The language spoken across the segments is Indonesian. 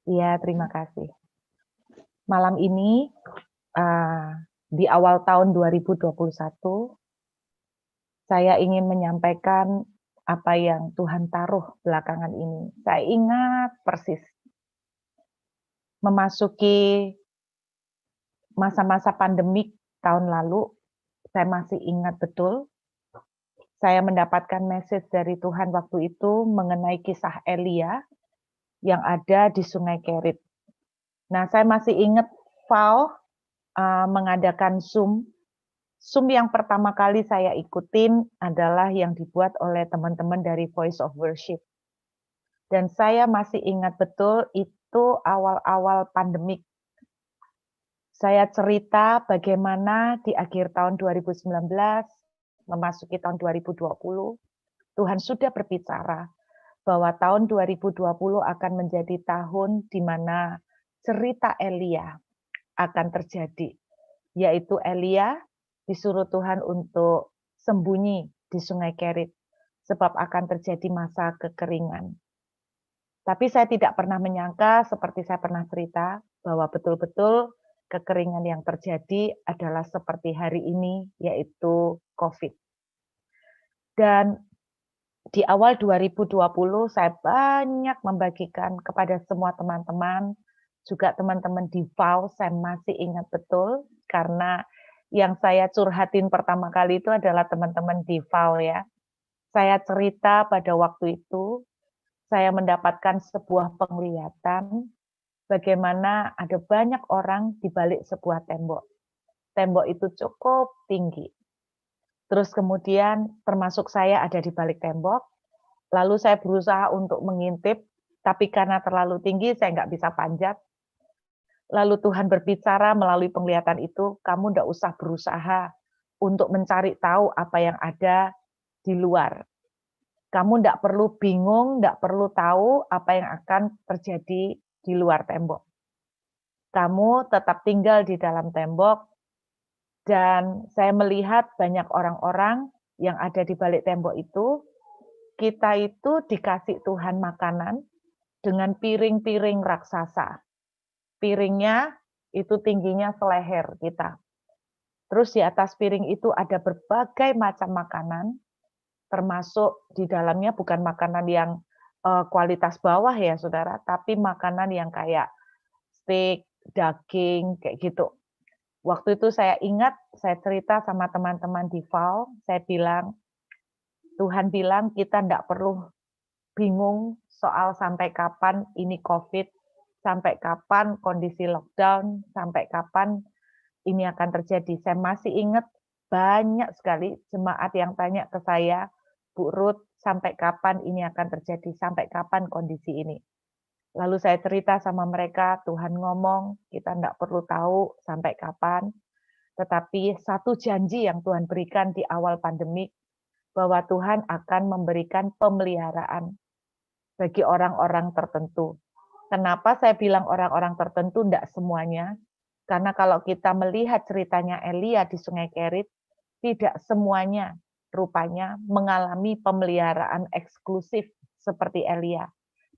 Iya, terima kasih. Malam ini, di awal tahun 2021, saya ingin menyampaikan apa yang Tuhan taruh belakangan ini. Saya ingat persis memasuki masa-masa pandemik tahun lalu, saya masih ingat betul, saya mendapatkan message dari Tuhan waktu itu mengenai kisah Elia yang ada di Sungai Kerit. Nah, saya masih ingat Val, mengadakan Zoom. Zoom yang pertama kali saya ikutin adalah yang dibuat oleh teman-teman dari Voice of Worship. Dan saya masih ingat betul itu awal-awal pandemik. Saya cerita bagaimana di akhir tahun 2019, memasuki tahun 2020, Tuhan sudah berbicara bahwa tahun 2020 akan menjadi tahun di mana cerita Elia akan terjadi, yaitu Elia disuruh Tuhan untuk sembunyi di Sungai Kerit, sebab akan terjadi masa kekeringan. Tapi saya tidak pernah menyangka, seperti saya pernah cerita, bahwa betul-betul kekeringan yang terjadi adalah seperti hari ini, yaitu COVID. Dan di awal 2020 saya banyak membagikan kepada semua teman-teman, juga teman-teman di VAU, saya masih ingat betul, karena yang saya curhatin pertama kali itu adalah teman-teman di VAU ya. Saya cerita pada waktu itu, saya mendapatkan sebuah penglihatan bagaimana ada banyak orang di balik sebuah tembok. Tembok itu cukup tinggi. Terus kemudian termasuk saya ada di balik tembok, lalu saya berusaha untuk mengintip, tapi karena terlalu tinggi saya nggak bisa panjat. Lalu Tuhan berbicara melalui penglihatan itu, kamu nggak usah berusaha untuk mencari tahu apa yang ada di luar. Kamu nggak perlu bingung, nggak perlu tahu apa yang akan terjadi di luar tembok. Kamu tetap tinggal di dalam tembok, dan saya melihat banyak orang-orang yang ada di balik tembok itu, kita itu dikasih Tuhan makanan dengan piring-piring raksasa. Piringnya itu tingginya seleher kita. Terus di atas piring itu ada berbagai macam makanan, termasuk di dalamnya bukan makanan yang kualitas bawah ya saudara, tapi makanan yang kayak steak, daging, kayak gitu. Waktu itu saya ingat, saya cerita sama teman-teman di VAL, saya bilang, Tuhan bilang kita tidak perlu bingung soal sampai kapan ini COVID, sampai kapan kondisi lockdown, sampai kapan ini akan terjadi. Saya masih ingat banyak sekali jemaat yang tanya ke saya, Bu Ruth, sampai kapan ini akan terjadi, sampai kapan kondisi ini. Lalu saya cerita sama mereka, Tuhan ngomong, kita tidak perlu tahu sampai kapan, tetapi satu janji yang Tuhan berikan di awal pandemi, bahwa Tuhan akan memberikan pemeliharaan bagi orang-orang tertentu. Kenapa saya bilang orang-orang tertentu, tidak semuanya? Karena kalau kita melihat ceritanya Elia di Sungai Kerit, tidak semuanya rupanya mengalami pemeliharaan eksklusif seperti Elia.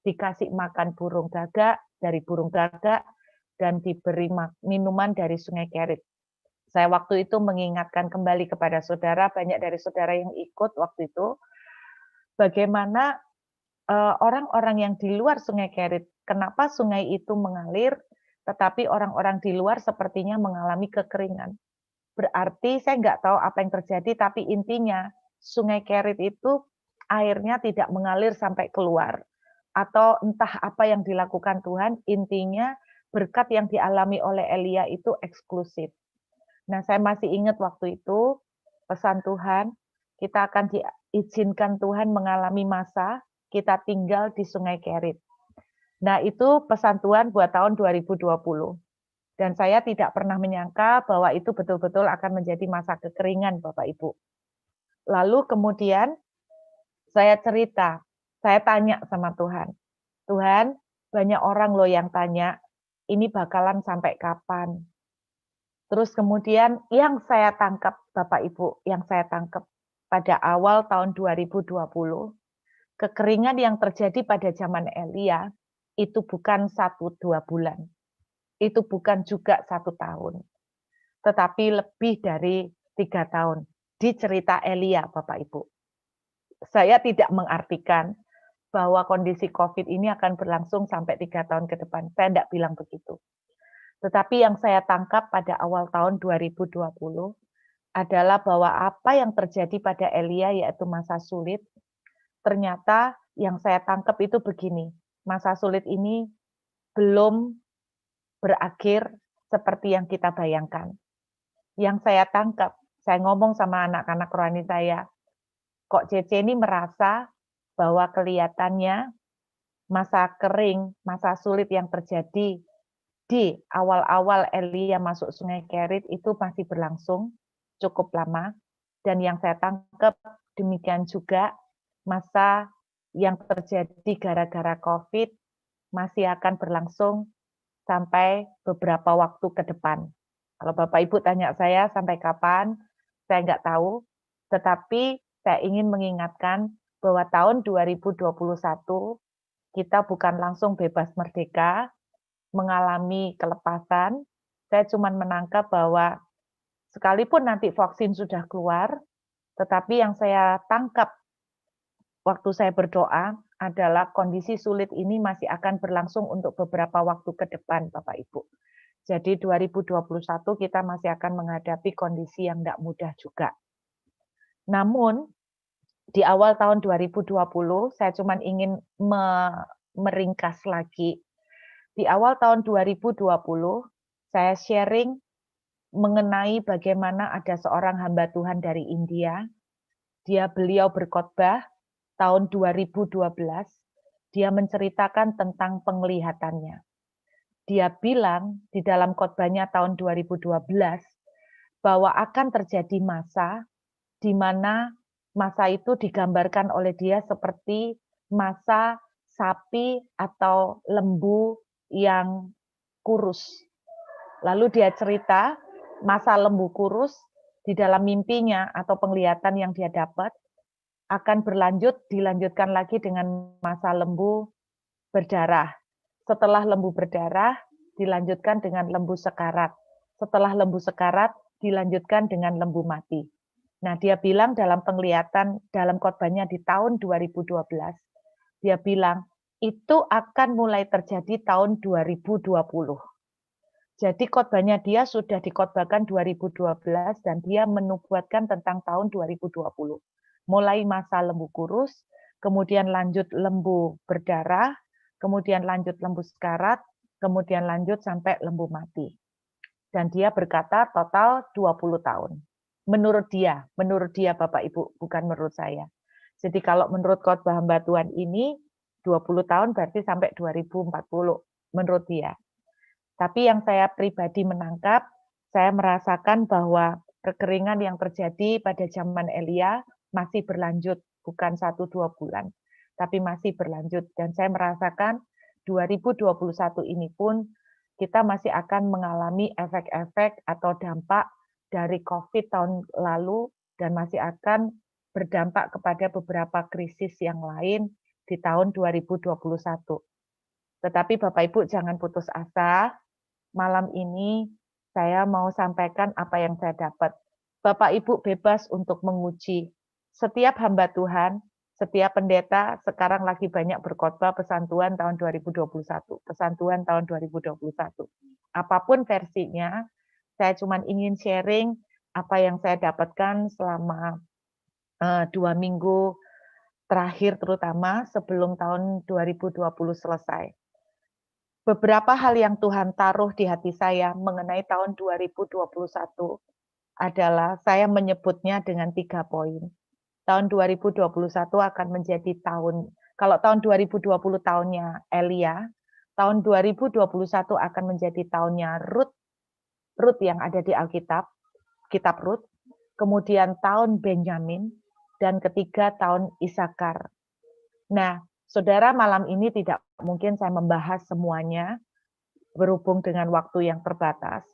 Dikasih makan burung gagak dari burung gagak dan diberi minuman dari Sungai Kerit. Saya waktu itu mengingatkan kembali kepada saudara, banyak dari saudara yang ikut waktu itu, bagaimana orang-orang yang di luar Sungai Kerit, kenapa sungai itu mengalir, tetapi orang-orang di luar sepertinya mengalami kekeringan. Berarti saya nggak tahu apa yang terjadi, tapi intinya Sungai Kerit itu airnya tidak mengalir sampai keluar. Atau entah apa yang dilakukan Tuhan, intinya berkat yang dialami oleh Elia itu eksklusif. Nah, saya masih ingat waktu itu pesan Tuhan, kita akan diizinkan Tuhan mengalami masa kita tinggal di Sungai Kerit. Nah, itu pesan Tuhan buat tahun 2020. Dan saya tidak pernah menyangka bahwa itu betul-betul akan menjadi masa kekeringan, Bapak Ibu. Lalu kemudian saya cerita, saya tanya sama Tuhan, Tuhan, banyak orang loh yang tanya, ini bakalan sampai kapan? Terus kemudian yang saya tangkap, Bapak Ibu, yang saya tangkap pada awal tahun 2020, kekeringan yang terjadi pada zaman Elia itu bukan 1-2 bulan, itu bukan juga 1 tahun, tetapi lebih dari 3 tahun. Di cerita Elia, Bapak Ibu. Saya tidak mengartikan bahwa kondisi COVID ini akan berlangsung sampai 3 tahun ke depan. Saya tidak bilang begitu. Tetapi yang saya tangkap pada awal tahun 2020 adalah bahwa apa yang terjadi pada Elia, yaitu masa sulit, ternyata yang saya tangkap itu begini, masa sulit ini belum berakhir seperti yang kita bayangkan. Yang saya tangkap, saya ngomong sama anak-anak rohani saya, kok Cece ini merasa bahwa kelihatannya masa kering, masa sulit yang terjadi di awal-awal Elia masuk Sungai Kerit itu masih berlangsung cukup lama. Dan yang saya tangkap demikian juga masa yang terjadi gara-gara COVID masih akan berlangsung sampai beberapa waktu ke depan. Kalau Bapak Ibu tanya saya sampai kapan, saya nggak tahu. Tetapi saya ingin mengingatkan bahwa tahun 2021 kita bukan langsung bebas merdeka, mengalami kelepasan. Saya cuma menangkap bahwa sekalipun nanti vaksin sudah keluar, tetapi yang saya tangkap waktu saya berdoa adalah kondisi sulit ini masih akan berlangsung untuk beberapa waktu ke depan, Bapak Ibu. Jadi 2021 kita masih akan menghadapi kondisi yang tidak mudah juga. Namun, di awal tahun 2020, saya cuma ingin meringkas lagi. Di awal tahun 2020, saya sharing mengenai bagaimana ada seorang hamba Tuhan dari India. Beliau berkhotbah tahun 2012. Dia menceritakan tentang penglihatannya. Dia bilang di dalam khotbahnya tahun 2012 bahwa akan terjadi masa di mana masa itu digambarkan oleh dia seperti masa sapi atau lembu yang kurus. Lalu dia cerita masa lembu kurus di dalam mimpinya atau penglihatan yang dia dapat akan dilanjutkan lagi dengan masa lembu berdarah. Setelah lembu berdarah, dilanjutkan dengan lembu sekarat. Setelah lembu sekarat, dilanjutkan dengan lembu mati. Nah, dia bilang dalam penglihatan, dalam khotbahnya di tahun 2012, dia bilang, itu akan mulai terjadi tahun 2020. Jadi khotbahnya dia sudah dikhotbahkan 2012 dan dia menubuatkan tentang tahun 2020. Mulai masa lembu kurus, kemudian lanjut lembu berdarah, kemudian lanjut lembu sekarat, kemudian lanjut sampai lembu mati. Dan dia berkata total 20 tahun. Menurut dia Bapak Ibu, bukan menurut saya. Jadi kalau menurut khotbah hamba Tuhan ini, 20 tahun berarti sampai 2040, menurut dia. Tapi yang saya pribadi menangkap, saya merasakan bahwa kekeringan yang terjadi pada zaman Elia masih berlanjut, bukan 1-2 bulan, tapi masih berlanjut. Dan saya merasakan 2021 ini pun kita masih akan mengalami efek-efek atau dampak dari COVID tahun lalu dan masih akan berdampak kepada beberapa krisis yang lain di tahun 2021. Tetapi Bapak Ibu jangan putus asa, malam ini saya mau sampaikan apa yang saya dapat. Bapak Ibu bebas untuk menguji. Setiap hamba Tuhan, setiap pendeta sekarang lagi banyak berkhotbah pesan Tuhan tahun 2021, pesan Tuhan tahun 2021. Apapun versinya, saya cuma ingin sharing apa yang saya dapatkan selama 2 minggu terakhir terutama sebelum tahun 2020 selesai. Beberapa hal yang Tuhan taruh di hati saya mengenai tahun 2021 adalah saya menyebutnya dengan 3 poin. Tahun 2021 akan menjadi tahun, kalau tahun 2020 tahunnya Elia, tahun 2021 akan menjadi tahunnya Rut yang ada di Alkitab, kitab Rut, kemudian tahun Benyamin, dan ketiga tahun Isakar. Nah, saudara, malam ini tidak mungkin saya membahas semuanya, berhubung dengan waktu yang terbatas.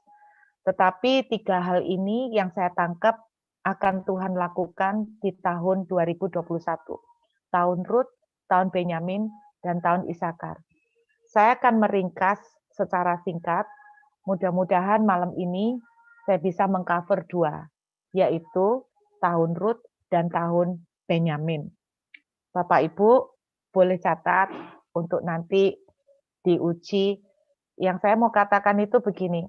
Tetapi 3 hal ini yang saya tangkap akan Tuhan lakukan di tahun 2021. Tahun Rut, tahun Benyamin, dan tahun Isakar. Saya akan meringkas secara singkat. Mudah-mudahan malam ini saya bisa mengcover 2, yaitu tahun Rut dan tahun Benyamin. Bapak Ibu boleh catat untuk nanti diuji. Yang saya mau katakan itu begini,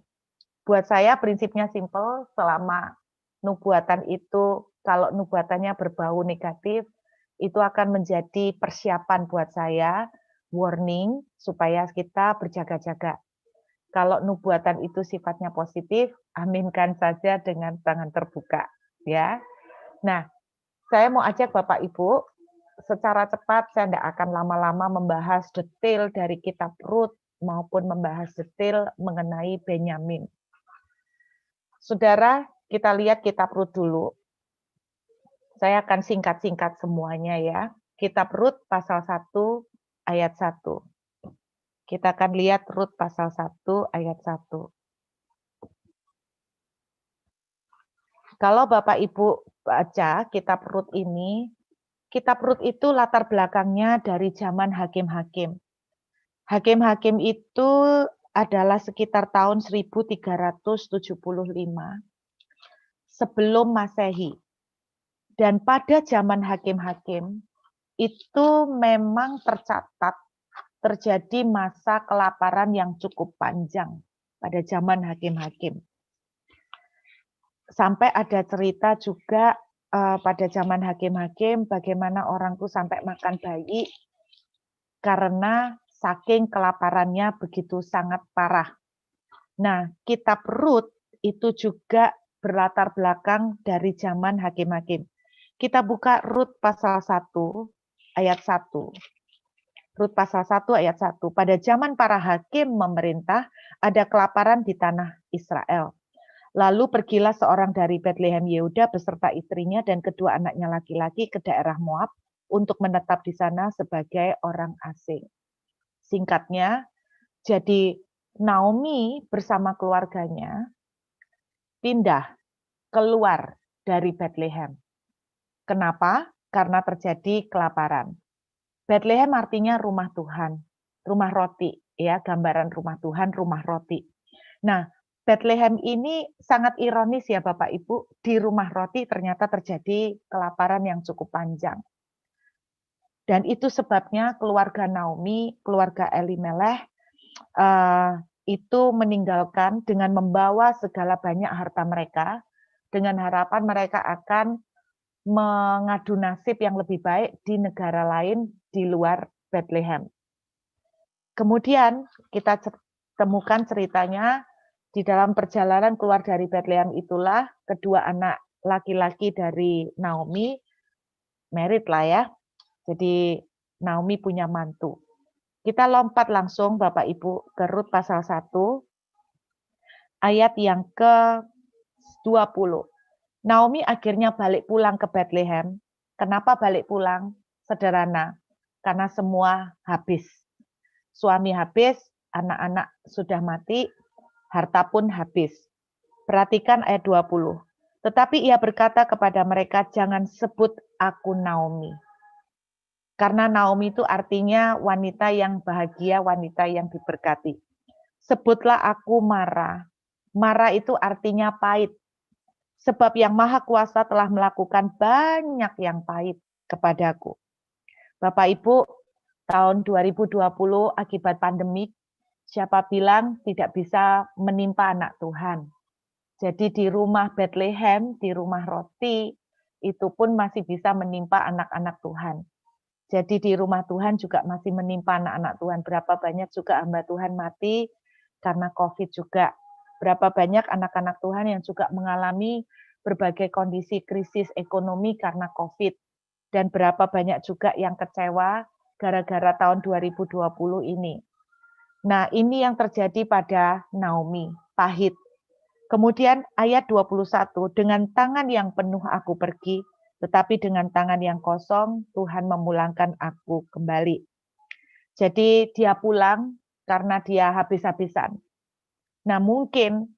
buat saya prinsipnya simpel, selama nubuatan itu, kalau nubuatannya berbau negatif, itu akan menjadi persiapan buat saya, warning, supaya kita berjaga-jaga. Kalau nubuatan itu sifatnya positif, aminkan saja dengan tangan terbuka, ya. Nah, saya mau ajak Bapak Ibu, secara cepat saya tidak akan lama-lama membahas detail dari kitab Rut maupun membahas detail mengenai Benyamin. Saudara, kita lihat kitab Rut dulu. Saya akan singkat-singkat semuanya ya. Kitab Rut pasal 1 ayat 1. Kita akan lihat Rut pasal 1 ayat 1. Kalau Bapak Ibu baca kitab Rut ini, kitab Rut itu latar belakangnya dari zaman hakim-hakim. Hakim-hakim itu adalah sekitar tahun 1375 sebelum Masehi. Dan pada zaman hakim-hakim itu memang tercatat terjadi masa kelaparan yang cukup panjang pada zaman hakim-hakim. Sampai ada cerita juga pada zaman hakim-hakim bagaimana orang tuh sampai makan bayi karena saking kelaparannya begitu sangat parah. Nah, kitab Rut itu juga berlatar belakang dari zaman hakim-hakim. Kita buka Rut pasal 1 ayat 1. Rut pasal 1 ayat 1. Pada zaman para hakim memerintah, ada kelaparan di tanah Israel. Lalu pergilah seorang dari Betlehem Yehuda beserta istrinya dan kedua anaknya laki-laki ke daerah Moab untuk menetap di sana sebagai orang asing. Singkatnya, jadi Naomi bersama keluarganya pindah keluar dari Betlehem. Kenapa? Karena terjadi kelaparan. Betlehem artinya rumah Tuhan, rumah roti, ya, gambaran rumah Tuhan, rumah roti. Nah, Betlehem ini sangat ironis ya Bapak Ibu, di rumah roti ternyata terjadi kelaparan yang cukup panjang. Dan itu sebabnya keluarga Naomi, keluarga Elimelech, itu meninggalkan dengan membawa segala banyak harta mereka, dengan harapan mereka akan mengadu nasib yang lebih baik di negara lain di luar Bethlehem. Kemudian kita temukan ceritanya di dalam perjalanan keluar dari Bethlehem itulah kedua anak laki-laki dari Naomi married lah ya. Jadi Naomi punya mantu. Kita lompat langsung Bapak Ibu ke Rut pasal 1 ayat yang ke-20. Naomi akhirnya balik pulang ke Bethlehem. Kenapa balik pulang? Sederhana, karena semua habis. Suami habis, anak-anak sudah mati, harta pun habis. Perhatikan ayat 20. Tetapi ia berkata kepada mereka, jangan sebut aku Naomi. Karena Naomi itu artinya wanita yang bahagia, wanita yang diberkati. Sebutlah aku Mara. Mara itu artinya pahit. Sebab yang Maha Kuasa telah melakukan banyak yang pahit kepadaku. Bapak Ibu, tahun 2020 akibat pandemik, siapa bilang tidak bisa menimpa anak Tuhan. Jadi di rumah Bethlehem, di rumah roti, itu pun masih bisa menimpa anak-anak Tuhan. Jadi di rumah Tuhan juga masih menimpa anak-anak Tuhan. Berapa banyak juga hamba Tuhan mati karena COVID juga. Berapa banyak anak-anak Tuhan yang juga mengalami berbagai kondisi krisis ekonomi karena COVID. Dan berapa banyak juga yang kecewa gara-gara tahun 2020 ini. Nah, ini yang terjadi pada Naomi, pahit. Kemudian ayat 21, dengan tangan yang penuh aku pergi, tetapi dengan tangan yang kosong Tuhan memulangkan aku kembali. Jadi dia pulang karena dia habis-habisan. Nah, mungkin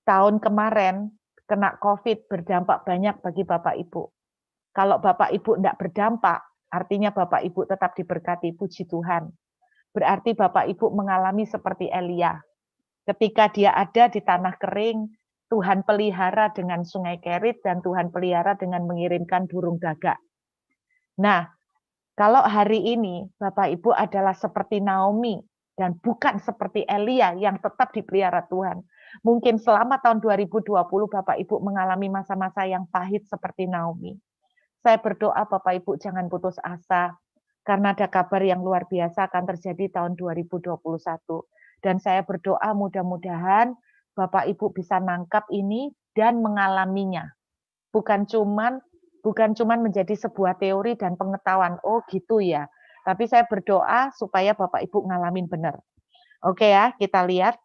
tahun kemarin kena COVID berdampak banyak bagi Bapak Ibu. Kalau Bapak Ibu tidak berdampak, artinya Bapak Ibu tetap diberkati, puji Tuhan. berarti Bapak Ibu mengalami seperti Elia. Ketika dia ada di tanah kering, Tuhan pelihara dengan sungai Kerit dan Tuhan pelihara dengan mengirimkan burung gagak. Nah, kalau hari ini Bapak Ibu adalah seperti Naomi dan bukan seperti Elia yang tetap dipelihara Tuhan. Mungkin selama tahun 2020 Bapak Ibu mengalami masa-masa yang pahit seperti Naomi. Saya berdoa Bapak Ibu jangan putus asa, karena ada kabar yang luar biasa akan terjadi tahun 2021. Dan saya berdoa mudah-mudahan Bapak Ibu bisa nangkap ini dan mengalaminya. Bukan cuman menjadi sebuah teori dan pengetahuan, oh gitu ya. Tapi saya berdoa supaya Bapak Ibu ngalamin benar. Oke ya, kita lihat.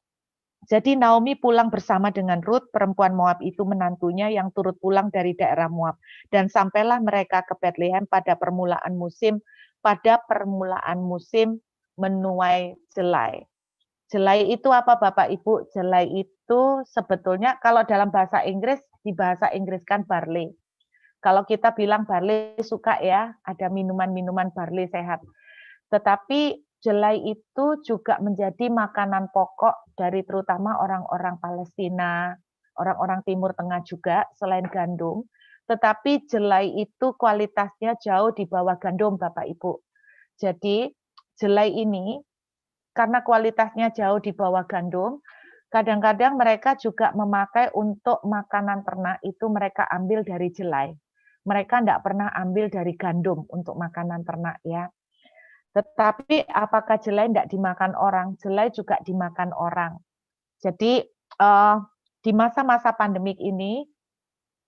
Jadi Naomi pulang bersama dengan Ruth, perempuan Moab itu menantunya yang turut pulang dari daerah Moab. Dan sampailah mereka ke Bethlehem pada permulaan musim menuai jelai. Jelai itu apa Bapak Ibu? Jelai itu sebetulnya kalau dalam bahasa Inggris, di bahasa Inggris kan barley. Kalau kita bilang barley suka ya, ada minuman-minuman barley sehat. Tetapi jelai itu juga menjadi makanan pokok dari terutama orang-orang Palestina, orang-orang Timur Tengah juga selain gandum. Tetapi jelai itu kualitasnya jauh di bawah gandum Bapak Ibu. Jadi jelai ini karena kualitasnya jauh di bawah gandum, kadang-kadang mereka juga memakai untuk makanan ternak itu mereka ambil dari jelai. Mereka tidak pernah ambil dari gandum untuk makanan ternak ya. Tetapi apakah jelai tidak dimakan orang? Jelai juga dimakan orang. Jadi di masa-masa pandemik ini,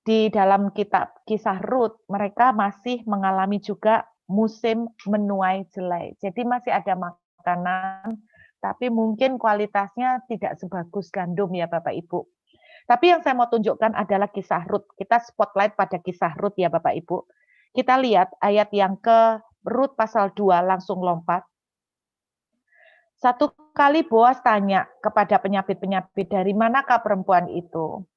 di dalam kitab Kisah Rut, mereka masih mengalami juga musim menuai jelai. Jadi masih ada makanan, tapi mungkin kualitasnya tidak sebagus gandum ya Bapak Ibu. Tapi yang saya mau tunjukkan adalah Kisah Rut. Kita spotlight pada Kisah Rut ya Bapak Ibu. Kita lihat ayat yang ke Rut pasal 2, langsung lompat. Satu kali Boas tanya kepada penyapit-penyapit, dari manakah perempuan itu?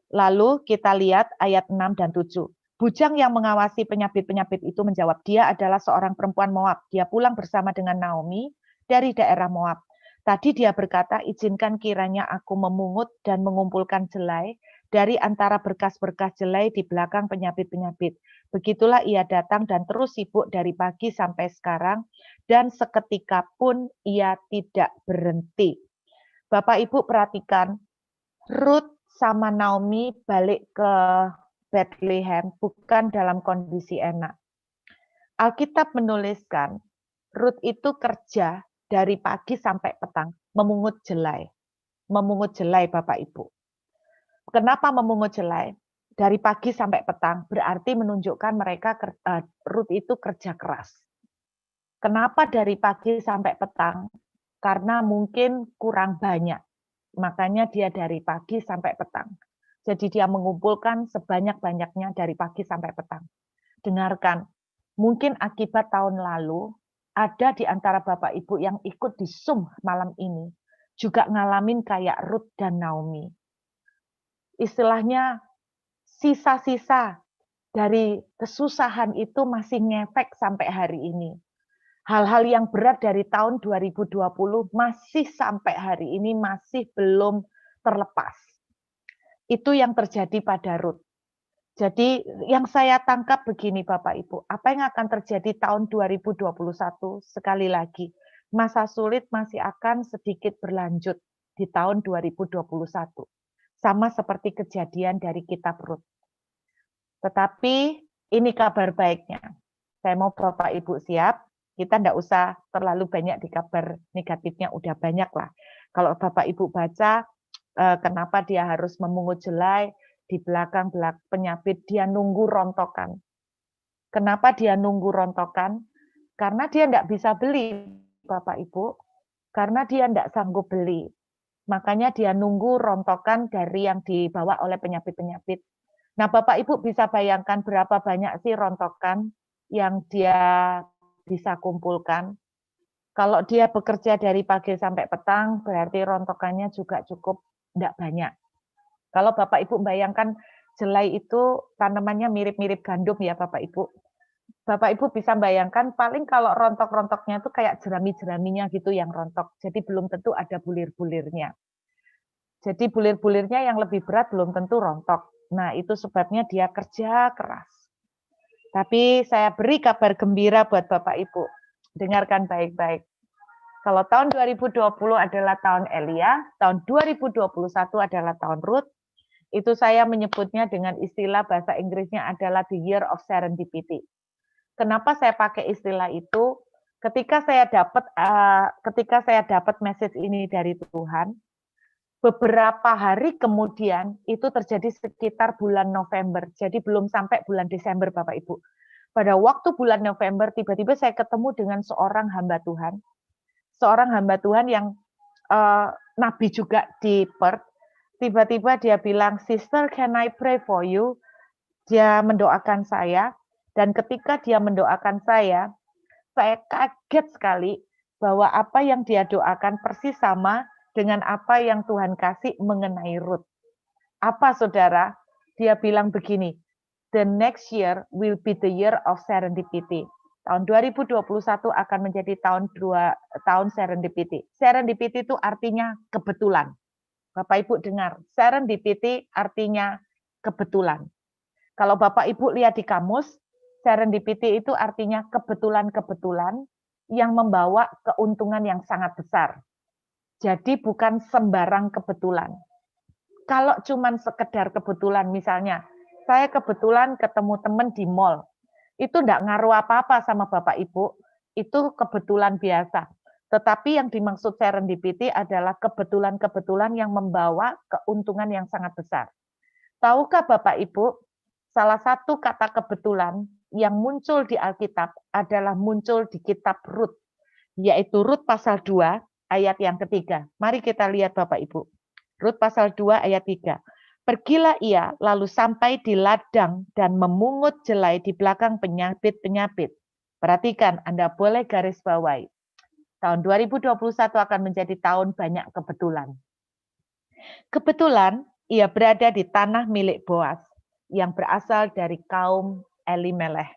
Lalu kita lihat ayat 6 dan 7. Bujang yang mengawasi penyapit-penyapit itu menjawab, dia adalah seorang perempuan Moab. Dia pulang bersama dengan Naomi dari daerah Moab. Tadi dia berkata, izinkan kiranya aku memungut dan mengumpulkan jelai dari antara berkas-berkas jelai di belakang penyapit-penyapit. Begitulah ia datang dan terus sibuk dari pagi sampai sekarang, dan seketika pun ia tidak berhenti. Bapak Ibu perhatikan, Ruth sama Naomi balik ke Bethlehem bukan dalam kondisi enak. Alkitab menuliskan, Ruth itu kerja dari pagi sampai petang, memungut jelai. Memungut jelai Bapak Ibu. Kenapa memungut jelai? Dari pagi sampai petang, berarti menunjukkan mereka Ruth itu kerja keras. Kenapa dari pagi sampai petang? Karena mungkin kurang banyak. Makanya dia dari pagi sampai petang. Jadi dia mengumpulkan sebanyak-banyaknya dari pagi sampai petang. Dengarkan, mungkin akibat tahun lalu, ada di antara Bapak Ibu yang ikut di Zoom malam ini, juga ngalamin kayak Ruth dan Naomi. Istilahnya sisa-sisa dari kesusahan itu masih ngefek sampai hari ini. Hal-hal yang berat dari tahun 2020 masih sampai hari ini masih belum terlepas. Itu yang terjadi pada Ruth. Jadi yang saya tangkap begini Bapak Ibu, apa yang akan terjadi tahun 2021 sekali lagi, masa sulit masih akan sedikit berlanjut di tahun 2021. Sama seperti kejadian dari kitab Rut. Tetapi ini kabar baiknya. Saya mau Bapak Ibu siap, kita tidak usah terlalu banyak di kabar negatifnya, udah banyak lah. Kalau Bapak Ibu baca, kenapa dia harus memungut jelai, di belakang penyapit dia nunggu rontokan. Kenapa dia nunggu rontokan? Karena dia tidak bisa beli, Bapak Ibu. Karena dia tidak sanggup beli. Makanya dia nunggu rontokan dari yang dibawa oleh penyapit-penyapit. Nah, Bapak Ibu bisa bayangkan berapa banyak sih rontokan yang dia bisa kumpulkan. Kalau dia bekerja dari pagi sampai petang, berarti rontokannya juga cukup tidak banyak. Kalau Bapak Ibu bayangkan jelai itu tanamannya mirip-mirip gandum ya Bapak Ibu. Bapak Ibu bisa bayangkan paling kalau rontok-rontoknya itu kayak jerami-jeraminya gitu yang rontok. Jadi belum tentu ada bulir-bulirnya. Jadi bulir-bulirnya yang lebih berat belum tentu rontok. Nah, itu sebabnya dia kerja keras. Tapi saya beri kabar gembira buat Bapak Ibu. Dengarkan baik-baik. Kalau tahun 2020 adalah tahun Elia, tahun 2021 adalah tahun Ruth, itu saya menyebutnya dengan istilah bahasa Inggrisnya adalah the year of serendipity. Kenapa saya pakai istilah itu? Ketika saya dapat message ini dari Tuhan, beberapa hari kemudian itu terjadi sekitar bulan November. Jadi belum sampai bulan Desember, Bapak Ibu. Pada waktu bulan November, tiba-tiba saya ketemu dengan seorang hamba Tuhan. Seorang hamba Tuhan yang nabi juga di Perth. Tiba-tiba dia bilang, "Sister, can I pray for you?" Dia mendoakan saya. Dan ketika dia mendoakan saya kaget sekali bahwa apa yang dia doakan persis sama dengan apa yang Tuhan kasih mengenai Ruth. Apa saudara? Dia bilang begini, the next year will be the year of serendipity. Tahun 2021 akan menjadi tahun serendipity. Serendipity itu artinya kebetulan. Bapak Ibu dengar, serendipity artinya kebetulan. Kalau Bapak Ibu lihat di kamus, serendipity itu artinya kebetulan-kebetulan yang membawa keuntungan yang sangat besar. Jadi bukan sembarang kebetulan. Kalau cuman sekedar kebetulan, misalnya, saya kebetulan ketemu teman di mall, itu enggak ngaruh apa-apa sama Bapak Ibu, itu kebetulan biasa. Tetapi yang dimaksud serendipity adalah kebetulan-kebetulan yang membawa keuntungan yang sangat besar. Tahukah Bapak Ibu, salah satu kata kebetulan yang muncul di Alkitab adalah muncul di kitab Rut, yaitu Rut pasal 2 ayat yang ketiga. Mari kita lihat Bapak Ibu. Rut pasal 2 ayat 3. Pergilah ia lalu sampai di ladang dan memungut jelai di belakang penyabit-penyabit. Perhatikan, Anda boleh garis bawahi. Tahun 2021 akan menjadi tahun banyak kebetulan. Kebetulan ia berada di tanah milik Boas yang berasal dari kaum Elimelech.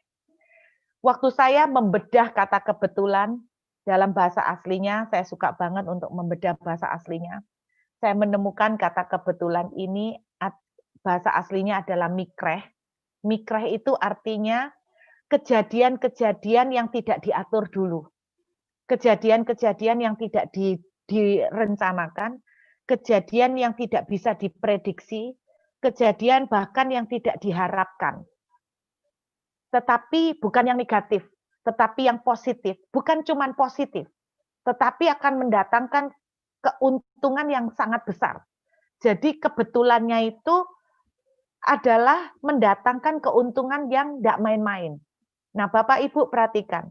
Waktu saya membedah kata kebetulan dalam bahasa aslinya, saya suka banget untuk membedah bahasa aslinya. Saya menemukan kata kebetulan ini, bahasa aslinya adalah mikreh. Mikreh itu artinya kejadian-kejadian yang tidak diatur dulu. Kejadian-kejadian yang tidak direncanakan, kejadian yang tidak bisa diprediksi, kejadian bahkan yang tidak diharapkan. Tetapi bukan yang negatif, tetapi yang positif. Bukan cuma positif, tetapi akan mendatangkan keuntungan yang sangat besar. Jadi kebetulannya itu adalah mendatangkan keuntungan yang tidak main-main. Nah, Bapak Ibu perhatikan.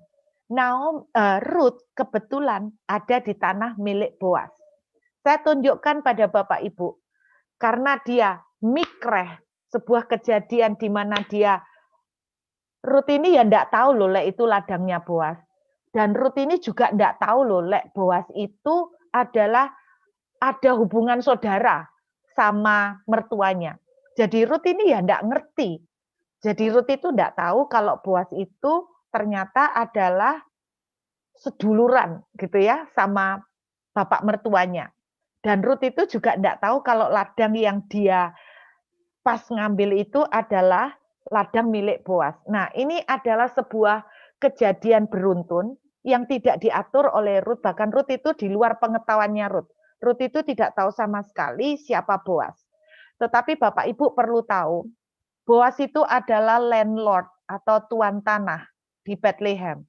Ruth kebetulan ada di tanah milik Boas. Saya tunjukkan pada Bapak Ibu, karena dia mikreh, sebuah kejadian di mana Ruth ini ya enggak tahu loh, lek itu ladangnya Boas. Dan Ruth ini juga enggak tahu loh, lek Boas itu adalah ada hubungan saudara sama mertuanya. Jadi Ruth ini ya enggak ngerti. Jadi Ruth itu enggak tahu kalau Boas itu ternyata adalah seduluran gitu ya sama bapak mertuanya. Dan Ruth itu juga enggak tahu kalau ladang yang dia pas ngambil itu adalah ladang milik Boas. Nah, ini adalah sebuah kejadian beruntun yang tidak diatur oleh Ruth. Bahkan Ruth itu di luar pengetahuannya Ruth. Ruth itu tidak tahu sama sekali siapa Boas. Tetapi Bapak Ibu perlu tahu, Boas itu adalah landlord atau tuan tanah di Bethlehem.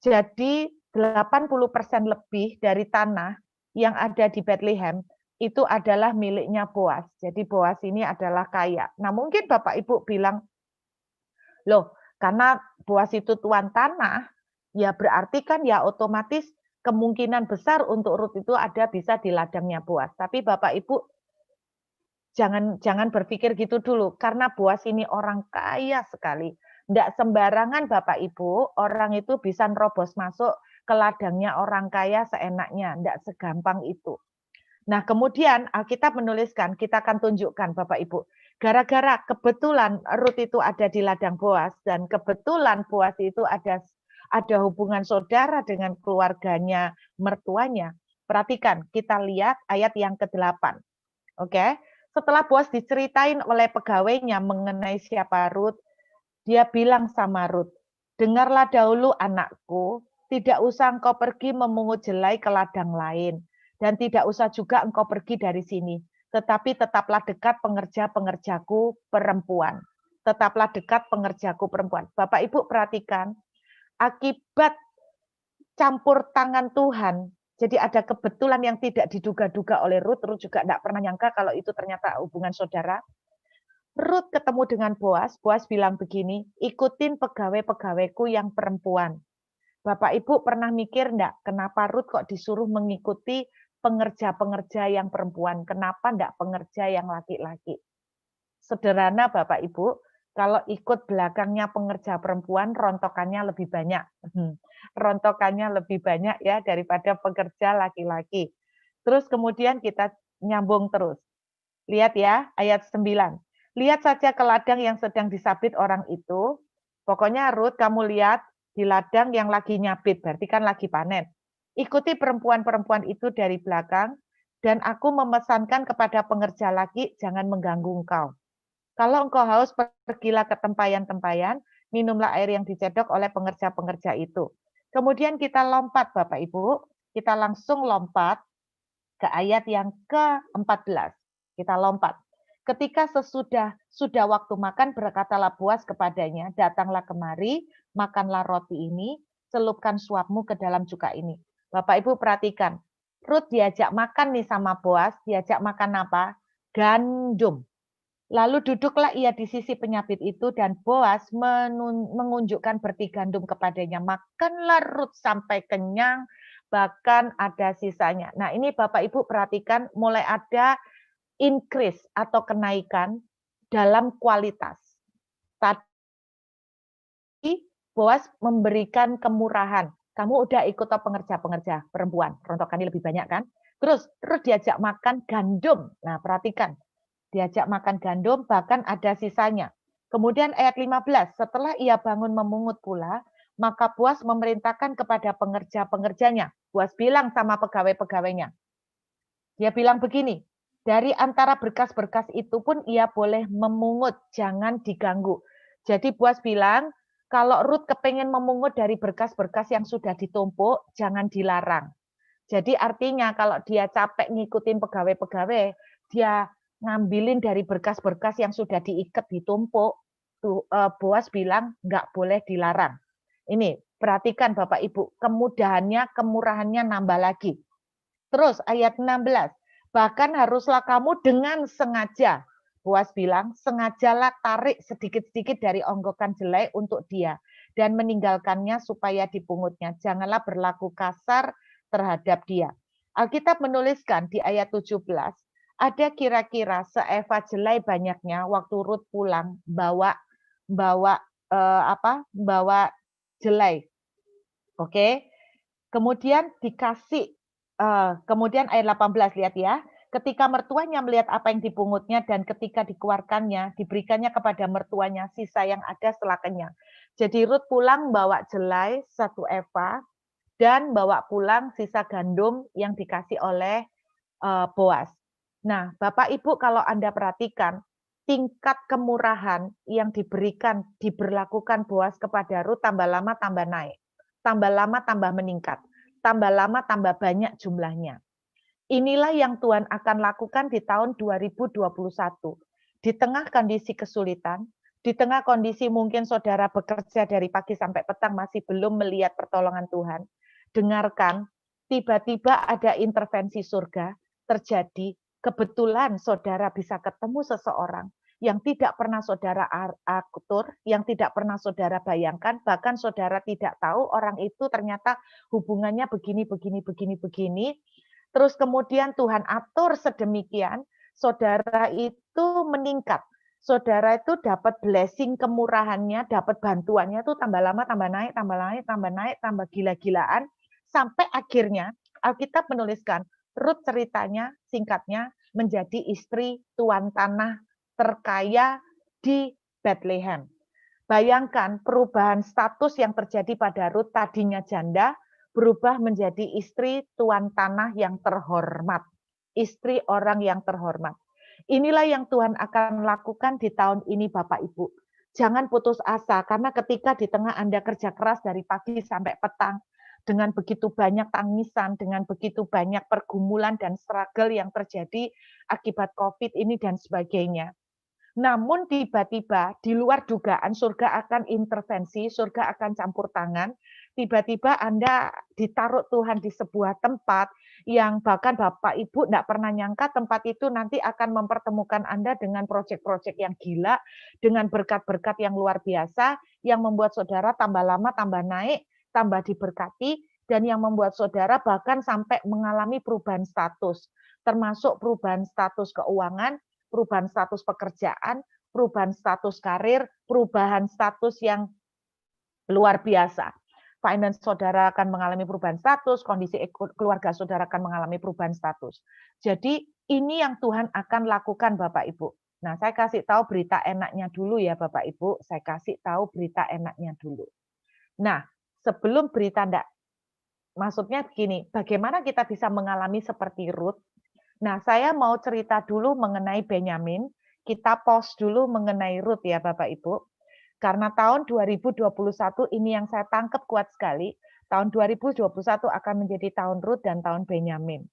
Jadi 80% lebih dari tanah yang ada di Bethlehem itu adalah miliknya Boas. Jadi Boas ini adalah kaya. Nah, mungkin Bapak Ibu bilang, loh, karena Boas itu tuan tanah, ya berarti kan ya otomatis kemungkinan besar untuk Ruth itu ada bisa di ladangnya Boas. Tapi Bapak Ibu jangan berpikir gitu dulu, karena Boas ini orang kaya sekali. Tidak sembarangan Bapak Ibu, orang itu bisa nerobos masuk ke ladangnya orang kaya seenaknya. Tidak segampang itu. Nah, kemudian Alkitab menuliskan, kita akan tunjukkan Bapak Ibu. Gara-gara kebetulan Rut itu ada di ladang Boas dan kebetulan Boas itu ada hubungan saudara dengan keluarganya mertuanya. Perhatikan, kita lihat ayat yang ke-8. Oke. Setelah Boas diceritain oleh pegawainya mengenai siapa Rut, dia bilang sama Rut, "Dengarlah dahulu anakku, tidak usah engkau pergi memungut jelai ke ladang lain, dan tidak usah juga engkau pergi dari sini. Tetapi tetaplah dekat pengerja-pengerjaku perempuan. Tetaplah dekat pengerjaku perempuan." Bapak Ibu perhatikan, akibat campur tangan Tuhan, jadi ada kebetulan yang tidak diduga-duga oleh Rut. Rut juga tidak pernah nyangka kalau itu ternyata hubungan saudara. Rut ketemu dengan Boas, Boas bilang begini, ikutin pegawai-pegawaiku yang perempuan. Bapak Ibu pernah mikir enggak, kenapa Rut kok disuruh mengikuti pengerja-pengerja yang perempuan? Kenapa enggak pengerja yang laki-laki? Sederhana Bapak Ibu, kalau ikut belakangnya pengerja perempuan, rontokannya lebih banyak. Rontokannya lebih banyak ya daripada pekerja laki-laki. Terus kemudian kita nyambung terus. Lihat ya, ayat 9. Lihat saja ke ladang yang sedang disabit orang itu. Pokoknya Rut, kamu lihat di ladang yang lagi nyabit, berarti kan lagi panen. Ikuti perempuan-perempuan itu dari belakang, dan aku memesankan kepada pengerja laki, jangan mengganggu engkau. Kalau engkau haus, pergilah ke tempayan-tempayan, minumlah air yang dicedok oleh pengerja-pengerja itu. Kemudian kita lompat, Bapak Ibu. Kita langsung lompat ke ayat yang ke-14. Kita lompat. Ketika sudah waktu makan, berkatalah Boas kepadanya, datanglah kemari, makanlah roti ini, celupkan suapmu ke dalam cuka ini. Bapak Ibu perhatikan, Rut diajak makan nih sama Boas, diajak makan apa? Gandum. Lalu duduklah ia di sisi penyabit itu dan Boas mengunjukkan berti gandum kepadanya. Makanlah Rut sampai kenyang, bahkan ada sisanya. Nah ini Bapak Ibu perhatikan mulai ada increase atau kenaikan dalam kualitas. Tadi Boas memberikan kemurahan. Kamu udah ikut pengerja-pengerja perempuan, rontokannya lebih banyak kan? Terus diajak makan gandum. Nah perhatikan, diajak makan gandum, bahkan ada sisanya. Kemudian ayat 15, setelah ia bangun memungut pula, maka Boas memerintahkan kepada pengerja-pengerjanya. Boas bilang sama pegawai-pegawainya. Dia bilang begini, dari antara berkas-berkas itu pun ia boleh memungut, jangan diganggu. Jadi Boas bilang, kalau Rut kepengen memungut dari berkas-berkas yang sudah ditumpuk, jangan dilarang. Jadi artinya kalau dia capek ngikutin pegawai-pegawai, dia ngambilin dari berkas-berkas yang sudah diikat, ditumpuk, Boas bilang nggak boleh dilarang. Ini perhatikan Bapak Ibu, kemudahannya, kemurahannya nambah lagi. Terus ayat 16, bahkan haruslah kamu dengan sengaja. Boas bilang, sengajalah tarik sedikit-sedikit dari onggokan jelai untuk dia dan meninggalkannya supaya dipungutnya. Janganlah berlaku kasar terhadap dia. Alkitab menuliskan di ayat 17, ada kira-kira seeva jelai banyaknya waktu Rut pulang bawa bawa jelai. Oke. Kemudian dikasih kemudian ayat 18 lihat ya. Ketika mertuanya melihat apa yang dipungutnya dan ketika dikeluarkannya, diberikannya kepada mertuanya sisa yang ada setelah kenyang. Jadi Rut pulang bawa jelai 1 eva dan bawa pulang sisa gandum yang dikasih oleh Boas. Nah, Bapak Ibu kalau Anda perhatikan, tingkat kemurahan yang diberlakukan Boas kepada Rut tambah lama tambah naik. Tambah lama tambah meningkat. Tambah lama tambah banyak jumlahnya. Inilah yang Tuhan akan lakukan di tahun 2021. Di tengah kondisi kesulitan, di tengah kondisi mungkin saudara bekerja dari pagi sampai petang masih belum melihat pertolongan Tuhan, dengarkan, tiba-tiba ada intervensi surga terjadi, kebetulan saudara bisa ketemu seseorang yang tidak pernah saudara atur, yang tidak pernah saudara bayangkan, bahkan saudara tidak tahu orang itu ternyata hubungannya begini, begini, begini, begini. Terus kemudian Tuhan atur sedemikian, saudara itu meningkat. Saudara itu dapat blessing kemurahannya, dapat bantuannya itu tambah lama, tambah naik, tambah naik, tambah naik, tambah gila-gilaan. Sampai akhirnya Alkitab menuliskan, Rut ceritanya, singkatnya, menjadi istri tuan tanah terkaya di Bethlehem. Bayangkan perubahan status yang terjadi pada Rut, tadinya janda, berubah menjadi istri tuan tanah yang terhormat. Istri orang yang terhormat. Inilah yang Tuhan akan lakukan di tahun ini Bapak Ibu. Jangan putus asa, karena ketika di tengah Anda kerja keras dari pagi sampai petang, dengan begitu banyak tangisan, dengan begitu banyak pergumulan dan struggle yang terjadi akibat COVID ini dan sebagainya. Namun tiba-tiba di luar dugaan surga akan intervensi, surga akan campur tangan. Tiba-tiba Anda ditaruh Tuhan di sebuah tempat yang bahkan Bapak Ibu tidak pernah nyangka tempat itu nanti akan mempertemukan Anda dengan proyek-proyek yang gila, dengan berkat-berkat yang luar biasa, yang membuat saudara tambah lama, tambah naik, tambah diberkati, dan yang membuat saudara bahkan sampai mengalami perubahan status, termasuk perubahan status keuangan, perubahan status pekerjaan, perubahan status karir, perubahan status yang luar biasa. Finance saudara akan mengalami perubahan status, kondisi keluarga saudara akan mengalami perubahan status. Jadi ini yang Tuhan akan lakukan Bapak Ibu. Nah, saya kasih tahu berita enaknya dulu ya Bapak Ibu, saya kasih tahu berita enaknya dulu. Nah, sebelum berita enggak, maksudnya begini, bagaimana kita bisa mengalami seperti Ruth? Nah, saya mau cerita dulu mengenai Benyamin. Kita pause dulu mengenai Ruth ya Bapak Ibu. Karena tahun 2021 ini yang saya tangkap kuat sekali. Tahun 2021 akan menjadi tahun Ruth dan tahun Benyamin.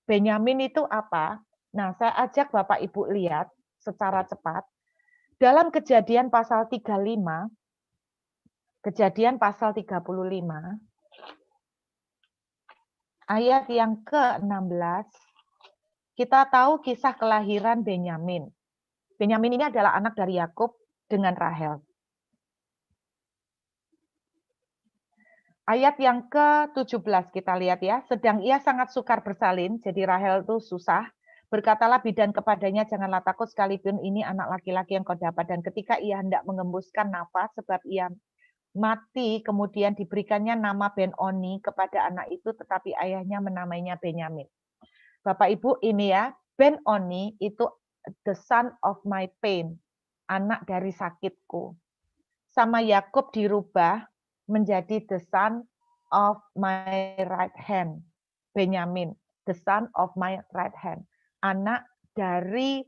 Benyamin itu apa? Nah, saya ajak Bapak Ibu lihat secara cepat. Dalam Kejadian pasal 35, Kejadian pasal 35, ayat yang ke-16, kita tahu kisah kelahiran Benyamin. Benyamin ini adalah anak dari Yakub dengan Rahel. Ayat yang ke-17 kita lihat ya. Sedang ia sangat sukar bersalin, jadi Rahel itu susah. Berkatalah bidan kepadanya, janganlah takut sekalipun ini anak laki-laki yang kau dapat. Dan ketika ia hendak mengembuskan nafas, sebab ia mati, kemudian diberikannya nama Ben-Oni kepada anak itu, tetapi ayahnya menamainya Benyamin. Bapak Ibu ini ya, Ben-Oni itu the son of my pain, anak dari sakitku. Sama Yakub dirubah menjadi the son of my right hand. Benyamin, the son of my right hand. Anak dari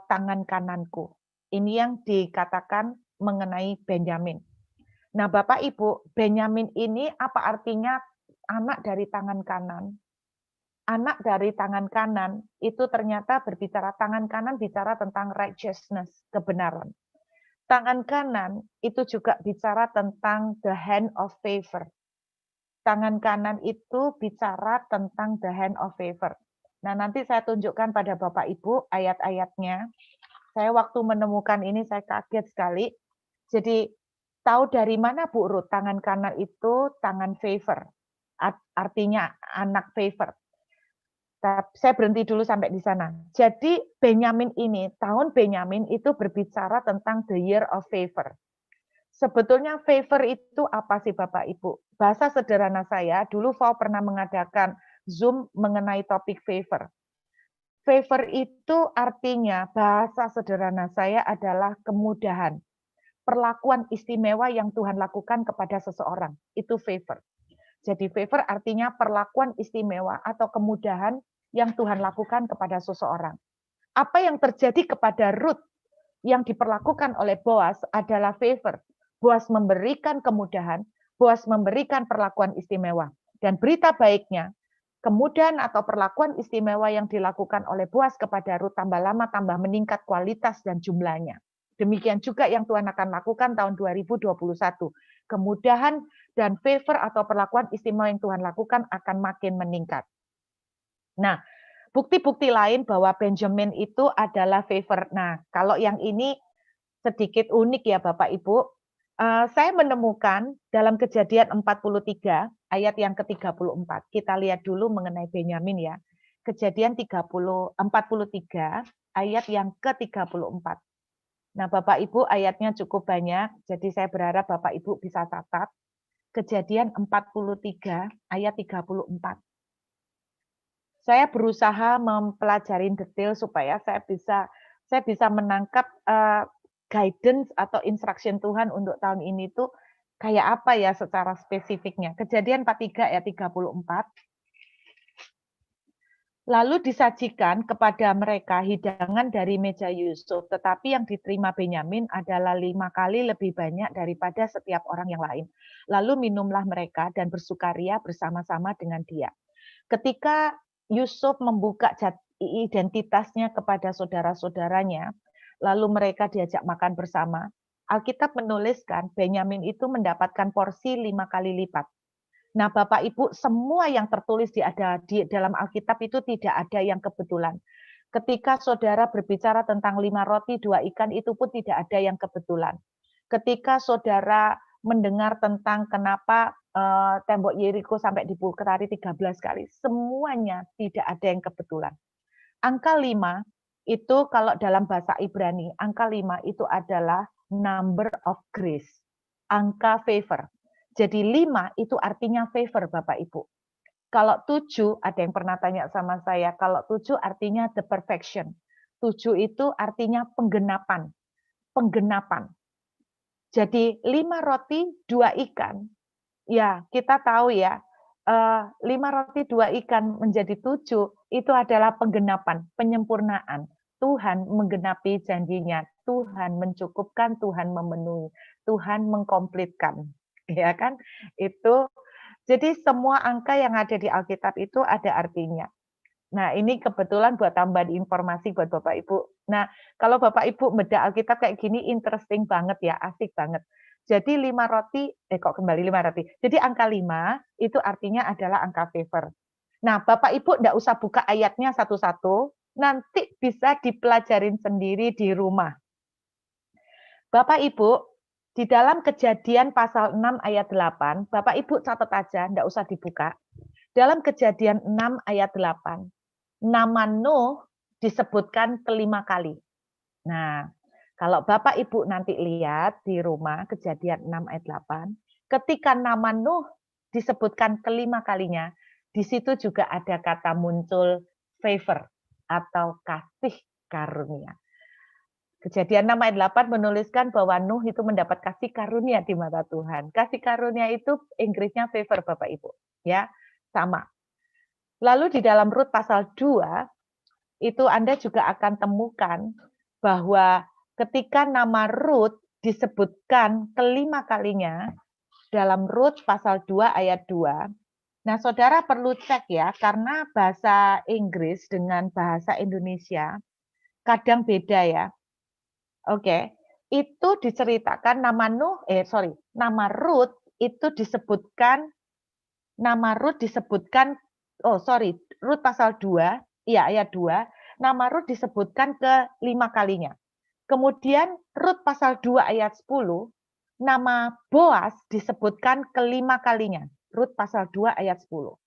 tangan kananku. Ini yang dikatakan mengenai Benyamin. Nah, Bapak Ibu, Benyamin ini apa artinya anak dari tangan kanan? Anak dari tangan kanan itu ternyata berbicara, tangan kanan bicara tentang righteousness, kebenaran. Tangan kanan itu juga bicara tentang the hand of favor. Tangan kanan itu bicara tentang the hand of favor. Nah, nanti saya tunjukkan pada Bapak Ibu ayat-ayatnya. Saya waktu menemukan ini saya kaget sekali. Jadi tahu dari mana Bu Ruth tangan kanan itu tangan favor. Artinya anak favor. Saya berhenti dulu sampai di sana. Jadi Benyamin ini, tahun Benyamin itu berbicara tentang the year of favor. Sebetulnya favor itu apa sih Bapak Ibu? Bahasa sederhana saya, dulu Fau pernah mengadakan Zoom mengenai topik favor. Favor itu artinya, bahasa sederhana saya adalah kemudahan. Perlakuan istimewa yang Tuhan lakukan kepada seseorang, itu favor. Jadi favor artinya perlakuan istimewa atau kemudahan yang Tuhan lakukan kepada seseorang. Apa yang terjadi kepada Ruth yang diperlakukan oleh Boaz adalah favor. Boaz memberikan kemudahan, Boaz memberikan perlakuan istimewa. Dan berita baiknya, kemudahan atau perlakuan istimewa yang dilakukan oleh Boaz kepada Ruth tambah lama tambah meningkat kualitas dan jumlahnya. Demikian juga yang Tuhan akan lakukan tahun 2021. Kemudahan dan favor atau perlakuan istimewa yang Tuhan lakukan akan makin meningkat. Nah, bukti-bukti lain bahwa Benjamin itu adalah favor. Nah, kalau yang ini sedikit unik ya Bapak Ibu. Saya menemukan dalam Kejadian 43 ayat yang ke-34. Kita lihat dulu mengenai Benyamin ya. Kejadian 43 ayat yang ke-34. Nah, Bapak Ibu ayatnya cukup banyak, jadi saya berharap Bapak Ibu bisa catat. Kejadian 43 ayat 34. Saya berusaha mempelajari detail supaya saya saya bisa menangkap, guidance atau instruction Tuhan untuk tahun ini tuh kayak apa ya secara spesifiknya. Kejadian 43 ayat 34, lalu disajikan kepada mereka hidangan dari meja Yusuf, tetapi yang diterima Benyamin adalah 5 kali lebih banyak daripada setiap orang yang lain. Lalu minumlah mereka dan bersukaria bersama-sama dengan dia. Ketika Yusuf membuka identitasnya kepada saudara-saudaranya, lalu mereka diajak makan bersama, Alkitab menuliskan Benyamin itu mendapatkan porsi 5 kali lipat. Nah, Bapak Ibu, semua yang tertulis di dalam Alkitab itu tidak ada yang kebetulan. Ketika saudara berbicara tentang 5 roti, 2 ikan, itu pun tidak ada yang kebetulan. Ketika saudara mendengar tentang kenapa tembok Yeriko sampai dipukari 13 kali, semuanya tidak ada yang kebetulan. Angka 5 itu kalau dalam bahasa Ibrani, angka 5 itu adalah number of grace, angka favor. Jadi 5 itu artinya favor, Bapak Ibu. Kalau 7, ada yang pernah tanya sama saya, kalau 7 artinya the perfection. 7 itu artinya penggenapan. Penggenapan. Jadi 5 roti, 2 ikan. Ya, kita tahu ya, 5 roti, 2 ikan menjadi 7, itu adalah penggenapan, penyempurnaan. Tuhan menggenapi janjinya, Tuhan mencukupkan, Tuhan memenuhi, Tuhan mengkomplitkan. Ya kan? Itu jadi semua angka yang ada di Alkitab itu ada artinya. Nah, ini kebetulan buat tambahan informasi buat Bapak Ibu. Nah, kalau Bapak Ibu bedah Alkitab kayak gini interesting banget ya, asik banget. Jadi 5 roti, kok kembali 5 roti. Jadi angka 5 itu artinya adalah angka favor. Nah, Bapak Ibu enggak usah buka ayatnya satu-satu, nanti bisa dipelajarin sendiri di rumah. Bapak Ibu, di dalam Kejadian pasal 6 ayat 8, Bapak Ibu catat aja, enggak usah dibuka. Dalam Kejadian 6 ayat 8, nama Nuh disebutkan kelima kali. Nah, kalau Bapak Ibu nanti lihat di rumah Kejadian 6 ayat 8, ketika nama Nuh disebutkan kelima kalinya, di situ juga ada kata muncul favor atau kasih karunia. Kejadian 6 ayat 8 menuliskan bahwa Nuh itu mendapat kasih karunia di mata Tuhan. Kasih karunia itu Inggrisnya favor, Bapak Ibu. Ya, sama. Lalu di dalam Rut pasal 2, itu Anda juga akan temukan bahwa ketika nama Rut disebutkan kelima kalinya dalam Rut pasal 2 ayat 2. Nah, saudara perlu cek ya, karena bahasa Inggris dengan bahasa Indonesia kadang beda ya. Oke, itu diceritakan nama nama Rut itu disebutkan, Rut pasal 2, iya ayat 2, nama Rut disebutkan ke 5 kalinya. Kemudian Rut pasal 2 ayat 10, nama Boas disebutkan ke 5 kalinya. Rut pasal 2 ayat 10.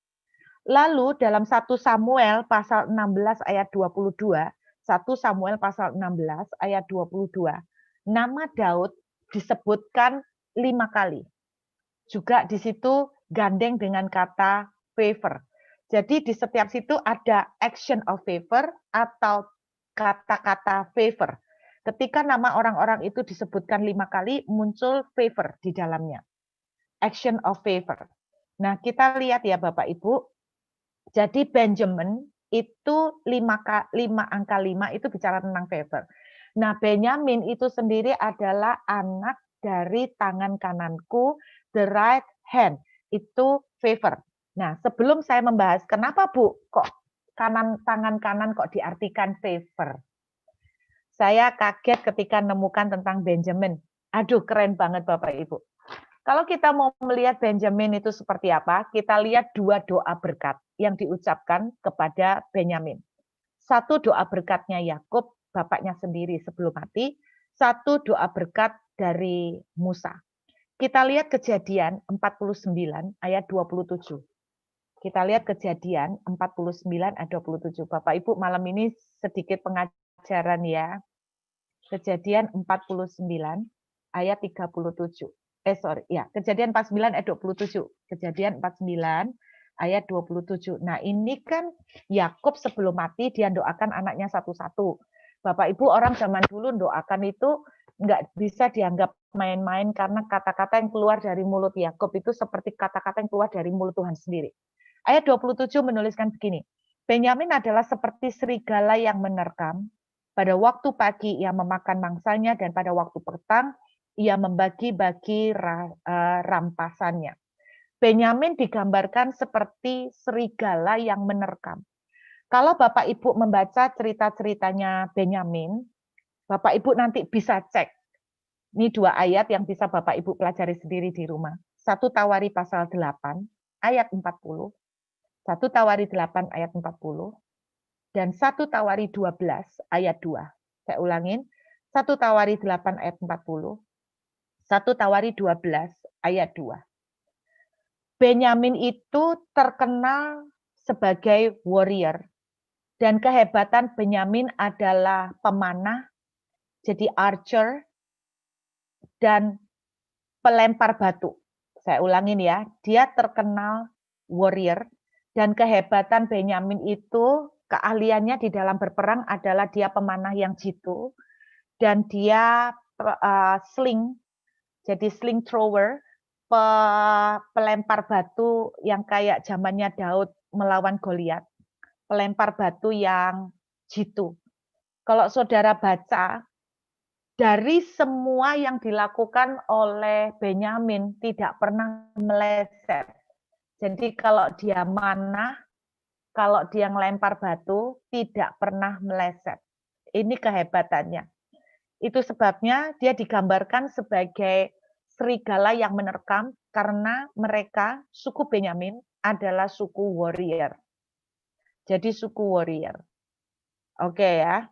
Lalu dalam 1 Samuel pasal 16 ayat 22, 1 Samuel pasal 16 ayat 22, nama Daud disebutkan 5 kali. Juga di situ gandeng dengan kata favor. Jadi di setiap situ ada action of favor atau kata-kata favor. Ketika nama orang-orang itu disebutkan 5 kali, muncul favor di dalamnya. Action of favor. Nah, kita lihat ya Bapak Ibu. Jadi Benjamin itu 5 angka 5 itu bicara tentang favor. Nah, Benyamin itu sendiri adalah anak dari tangan kananku, the right hand, itu favor. Nah, sebelum saya membahas kenapa Bu kok tangan kanan kok diartikan favor. Saya kaget ketika menemukan tentang Benjamin. Aduh, keren banget Bapak Ibu. Kalau kita mau melihat Benjamin itu seperti apa, kita lihat 2 doa berkat yang diucapkan kepada Benyamin. 1 doa berkatnya Yakub, bapaknya sendiri sebelum mati. 1 doa berkat dari Musa. Kita lihat Kejadian 49 ayat 27. Kita lihat Kejadian 49 ayat 27. Bapak Ibu, malam ini sedikit pengajaran ya. Kejadian 49 ayat 37. Kejadian 49 ayat 27. Kejadian 49 ayat 27. Nah, ini kan Yakub sebelum mati dia doakan anaknya satu-satu. Bapak Ibu, orang zaman dulu doakan itu nggak bisa dianggap main-main karena kata-kata yang keluar dari mulut Yakub itu seperti kata-kata yang keluar dari mulut Tuhan sendiri. Ayat 27 menuliskan begini, Benyamin adalah seperti serigala yang menerkam. Pada waktu pagi ia memakan mangsanya dan pada waktu petang ia membagi-bagi rampasannya. Benyamin digambarkan seperti serigala yang menerkam. Kalau Bapak Ibu membaca cerita-ceritanya Benyamin, Bapak Ibu nanti bisa cek. Ini 2 ayat yang bisa Bapak Ibu pelajari sendiri di rumah. 1 Tawari pasal 8 ayat 40, 1 Tawari 8 ayat 40, dan 1 Tawari 12 ayat 2. Saya ulangin, 1 Tawari 8 ayat 40, 1 Tawari 12 ayat 2. Benyamin itu terkenal sebagai warrior. Dan kehebatan Benyamin adalah pemanah, jadi archer, dan pelempar batu. Saya ulangin ya, dia terkenal warrior, dan kehebatan Benyamin itu, keahliannya di dalam berperang adalah dia pemanah yang jitu, dan dia sling, jadi sling thrower, pelempar batu yang kayak zamannya Daud melawan Goliat. Pelempar batu yang jitu. Kalau saudara baca, dari semua yang dilakukan oleh Benyamin tidak pernah meleset. Jadi kalau dia manah, kalau dia ngelempar batu, tidak pernah meleset. Ini kehebatannya. Itu sebabnya dia digambarkan sebagai serigala yang menerkam karena mereka, suku Benyamin, adalah suku warrior. Jadi suku warrior. Oke ya.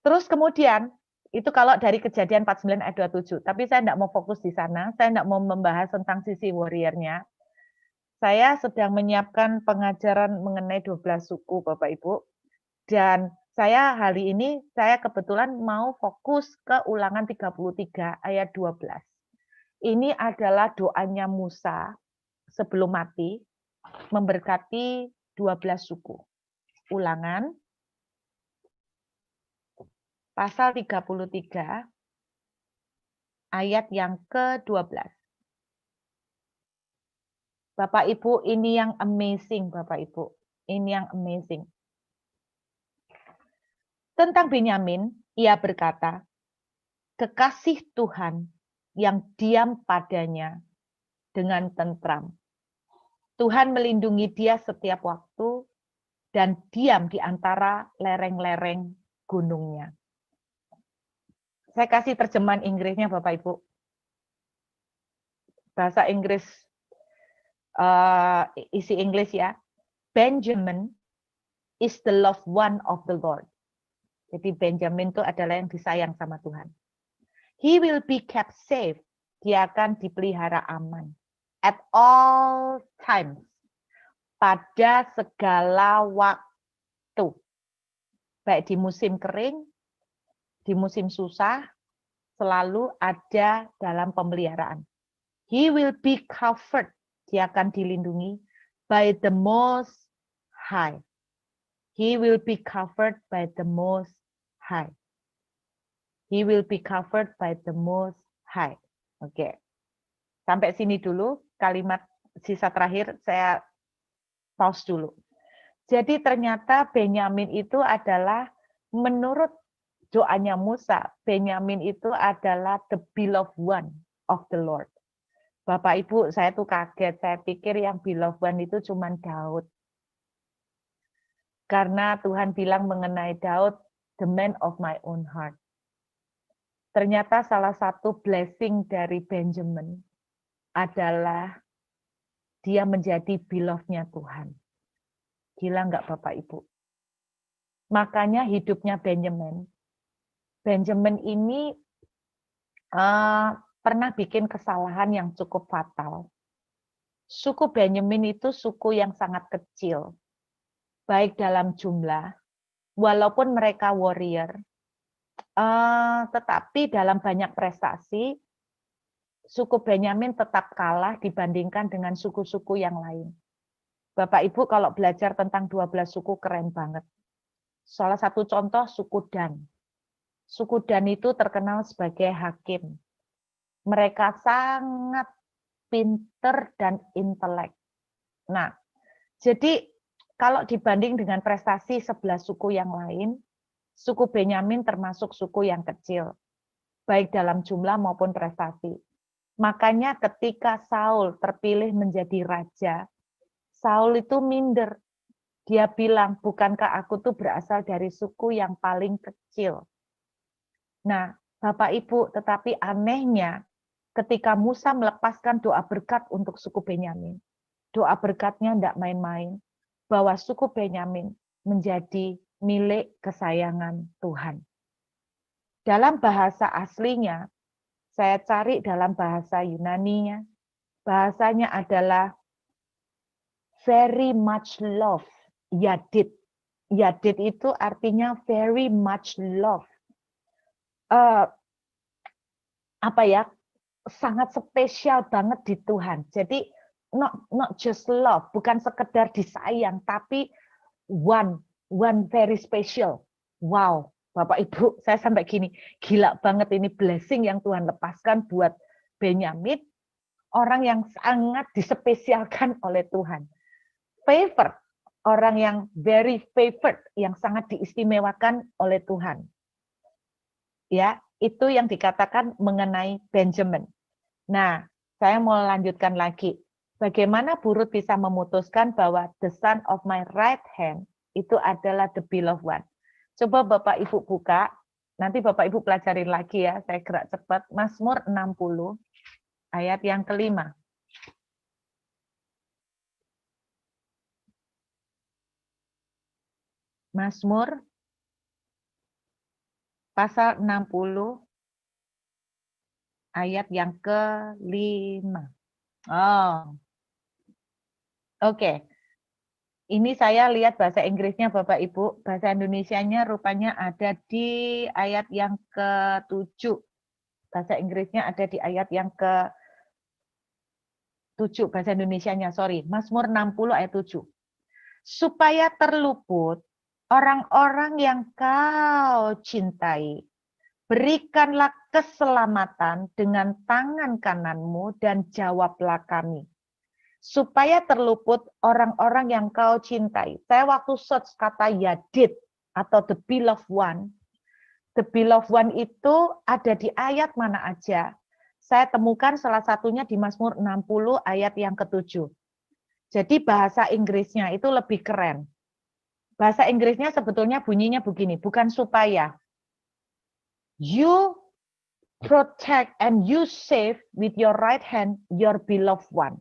Terus kemudian, itu kalau dari Kejadian 49 ayat 27. Tapi saya tidak mau fokus di sana. Saya tidak mau membahas tentang sisi warrior-nya. Saya sedang menyiapkan pengajaran mengenai 12 suku, Bapak Ibu. Dan saya hari ini, saya kebetulan mau fokus ke Ulangan 33 ayat 12. Ini adalah doanya Musa sebelum mati, memberkati 12 suku. Ulangan pasal 33 ayat yang ke-12. Bapak Ibu, ini yang amazing, Bapak Ibu. Ini yang amazing. Tentang Benyamin, ia berkata, kekasih Tuhan yang diam padanya dengan tentram. Tuhan melindungi dia setiap waktu dan diam di antara lereng-lereng gunungnya. Saya kasih terjemahan Inggrisnya, Bapak Ibu. Bahasa Inggris, isi Inggris ya. Benjamin is the loved one of the Lord. Jadi Benjamin itu adalah yang disayang sama Tuhan. He will be kept safe. Dia akan dipelihara aman. At all times. Pada segala waktu. Baik di musim kering, di musim susah, selalu ada dalam pemeliharaan. He will be covered. Dia akan dilindungi by the Most High. He will be covered by the Most High. He will be covered by the Most High. Oke. Sampai sini dulu. Kalimat sisa terakhir saya pause dulu. Jadi ternyata Benyamin itu adalah menurut doanya Musa, Benyamin itu adalah the beloved one of the Lord. Bapak Ibu, saya tuh kaget. Saya pikir yang beloved one itu cuma Daud. Karena Tuhan bilang mengenai Daud, the man of my own heart. Ternyata salah satu blessing dari Benjamin adalah dia menjadi beloved-nya Tuhan. Gila nggak Bapak Ibu? Makanya hidupnya Benjamin ini pernah bikin kesalahan yang cukup fatal. Suku Benyamin itu suku yang sangat kecil, baik dalam jumlah, walaupun mereka warrior, tetapi dalam banyak prestasi, suku Benyamin tetap kalah dibandingkan dengan suku-suku yang lain. Bapak Ibu kalau belajar tentang 12 suku keren banget. Salah satu contoh suku Dan. Suku Dan itu terkenal sebagai hakim. Mereka sangat pinter dan intelek. Nah, jadi kalau dibanding dengan prestasi 11 suku yang lain, suku Benyamin termasuk suku yang kecil, baik dalam jumlah maupun prestasi. Makanya ketika Saul terpilih menjadi raja, Saul itu minder. Dia bilang, bukankah aku tuh berasal dari suku yang paling kecil. Nah, Bapak Ibu, tetapi anehnya ketika Musa melepaskan doa berkat untuk suku Benyamin, doa berkatnya tidak main-main, bahwa suku Benyamin menjadi milik kesayangan Tuhan. Dalam bahasa aslinya, saya cari dalam bahasa Yunaninya, bahasanya adalah very much love, yadid. Yadid itu artinya very much love. Apa ya, sangat spesial banget di Tuhan. Jadi not just love, bukan sekedar disayang, tapi one very special. Wow, Bapak Ibu, saya sampai gini, gila banget ini blessing yang Tuhan lepaskan buat Benyamin, orang yang sangat dispesialkan oleh Tuhan. Favor, orang yang very favored, yang sangat diistimewakan oleh Tuhan. Ya, itu yang dikatakan mengenai Benjamin. Nah, saya mau lanjutkan lagi. Bagaimana Burut bisa memutuskan bahwa the son of my right hand itu adalah the beloved one. Coba Bapak Ibu buka, nanti Bapak Ibu pelajarin lagi ya, saya gerak cepat. Mazmur 60, ayat yang kelima. Mazmur pasal 60 ayat yang kelima. Oh, oke. Ini saya lihat bahasa Inggrisnya Bapak Ibu, bahasa Indonesianya rupanya ada di ayat yang ke-7. Bahasa Inggrisnya ada di ayat yang ke-7, bahasa Indonesianya, sorry. Mazmur 60 ayat 7. Supaya terluput orang-orang yang kau cintai, berikanlah keselamatan dengan tangan kananmu dan jawablah kami. Supaya terluput orang-orang yang kau cintai. Saya waktu search kata Yadid atau the beloved one. The beloved one itu ada di ayat mana aja. Saya temukan salah satunya di Mazmur 60 ayat yang ke-7. Jadi bahasa Inggrisnya itu lebih keren. Bahasa Inggrisnya sebetulnya bunyinya begini, bukan supaya. You protect and you save with your right hand your beloved one.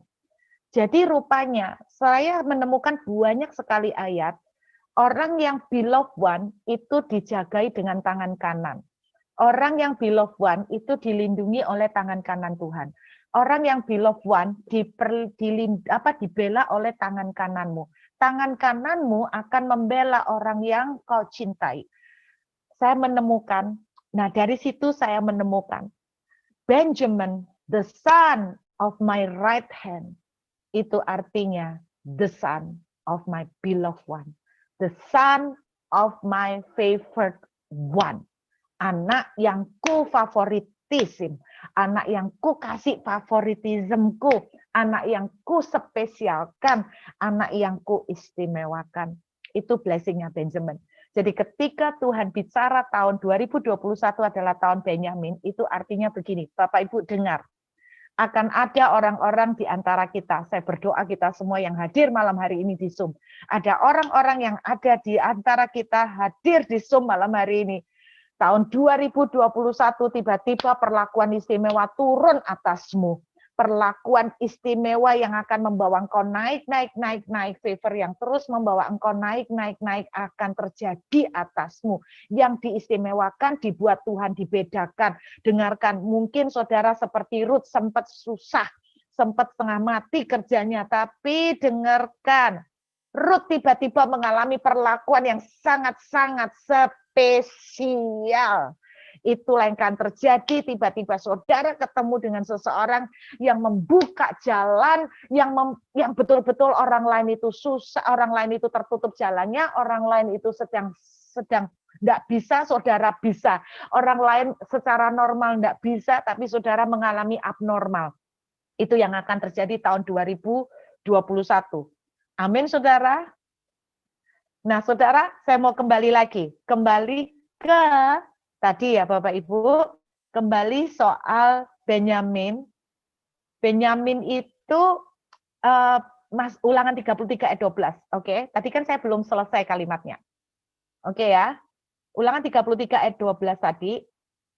Jadi rupanya saya menemukan banyak sekali ayat, orang yang beloved one itu dijagai dengan tangan kanan. Orang yang beloved one itu dilindungi oleh tangan kanan Tuhan. Orang yang beloved one dibela oleh tangan kananmu. Tangan kananmu akan membela orang yang kau cintai. Saya menemukan, nah dari situ saya menemukan, Benjamin, the son of my right hand, itu artinya the son of my beloved one. The son of my favorite one. Anak yang ku favoritism, anak yang ku kasih favoritismku, anak yang ku spesialkan, anak yang ku istimewakan. Itu blessingnya Benjamin. Jadi ketika Tuhan bicara tahun 2021 adalah tahun Benyamin, itu artinya begini, Bapak Ibu dengar, akan ada orang-orang di antara kita, saya berdoa kita semua yang hadir malam hari ini di Zoom, ada orang-orang yang ada di antara kita hadir di Zoom malam hari ini, tahun 2021 tiba-tiba perlakuan istimewa turun atasmu. Perlakuan istimewa yang akan membawa engkau naik, favor yang terus membawa engkau naik akan terjadi atasmu. Yang diistimewakan dibuat Tuhan dibedakan. Dengarkan, mungkin saudara seperti Ruth sempat susah, sempat setengah mati kerjanya, tapi dengarkan, Ruth tiba-tiba mengalami perlakuan yang sangat-sangat spesial. itulah yang akan terjadi. Tiba-tiba saudara ketemu dengan seseorang yang membuka jalan, yang betul-betul orang lain itu susah, orang lain itu tertutup jalannya, orang lain itu sedang tidak bisa, saudara bisa. Orang lain secara normal tidak bisa, tapi saudara mengalami abnormal. Itu yang akan terjadi tahun 2021. Amin, saudara. Nah, saudara, saya mau kembali lagi. Kembali ke tadi ya, Bapak Ibu. Kembali soal Benyamin. Benyamin itu Ulangan 33 ayat 12. Oke, tadi kan saya belum selesai kalimatnya. Oke ya. Ulangan 33 ayat 12 tadi,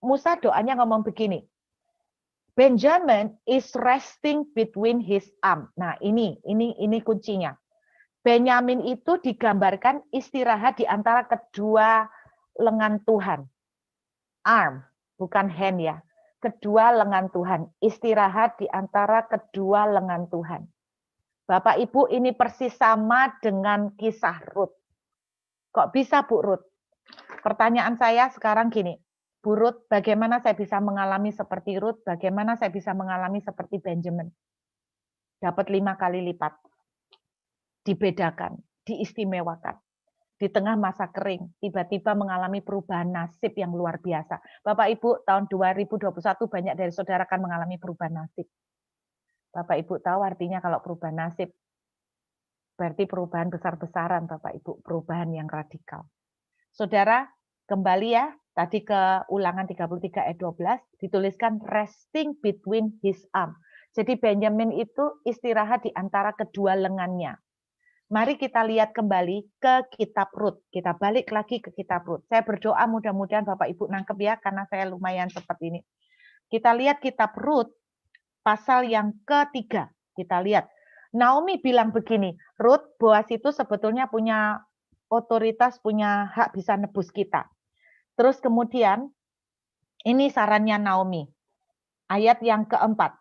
Musa doanya ngomong begini. Benjamin is resting between his arm. Nah, ini kuncinya. Benyamin itu digambarkan istirahat di antara kedua lengan Tuhan. Arm, bukan hand ya. Kedua lengan Tuhan. Istirahat di antara kedua lengan Tuhan. Bapak Ibu, ini persis sama dengan kisah Rut. Kok bisa Bu Rut? Pertanyaan saya sekarang gini. Bu Rut, bagaimana saya bisa mengalami seperti Rut? Bagaimana saya bisa mengalami seperti Benjamin? Dapat 5 kali lipat. Dibedakan, diistimewakan. Di tengah masa kering, tiba-tiba mengalami perubahan nasib yang luar biasa. Bapak Ibu, tahun 2021 banyak dari saudara akan mengalami perubahan nasib. Bapak Ibu tahu artinya kalau perubahan nasib, berarti perubahan besar-besaran Bapak Ibu, perubahan yang radikal. Saudara, kembali ya, tadi ke Ulangan 33 ayat 12, dituliskan resting between his arm. Jadi Benjamin itu istirahat di antara kedua lengannya. Mari kita lihat kembali ke kitab Rut. Kita balik lagi ke kitab Rut. Saya berdoa mudah-mudahan Bapak Ibu nangkep ya, karena saya lumayan seperti ini. Kita lihat kitab Rut, pasal yang ketiga. Kita lihat. Naomi bilang begini, Rut, Boas itu sebetulnya punya otoritas, punya hak bisa nebus kita. Terus kemudian, ini sarannya Naomi. Ayat yang keempat.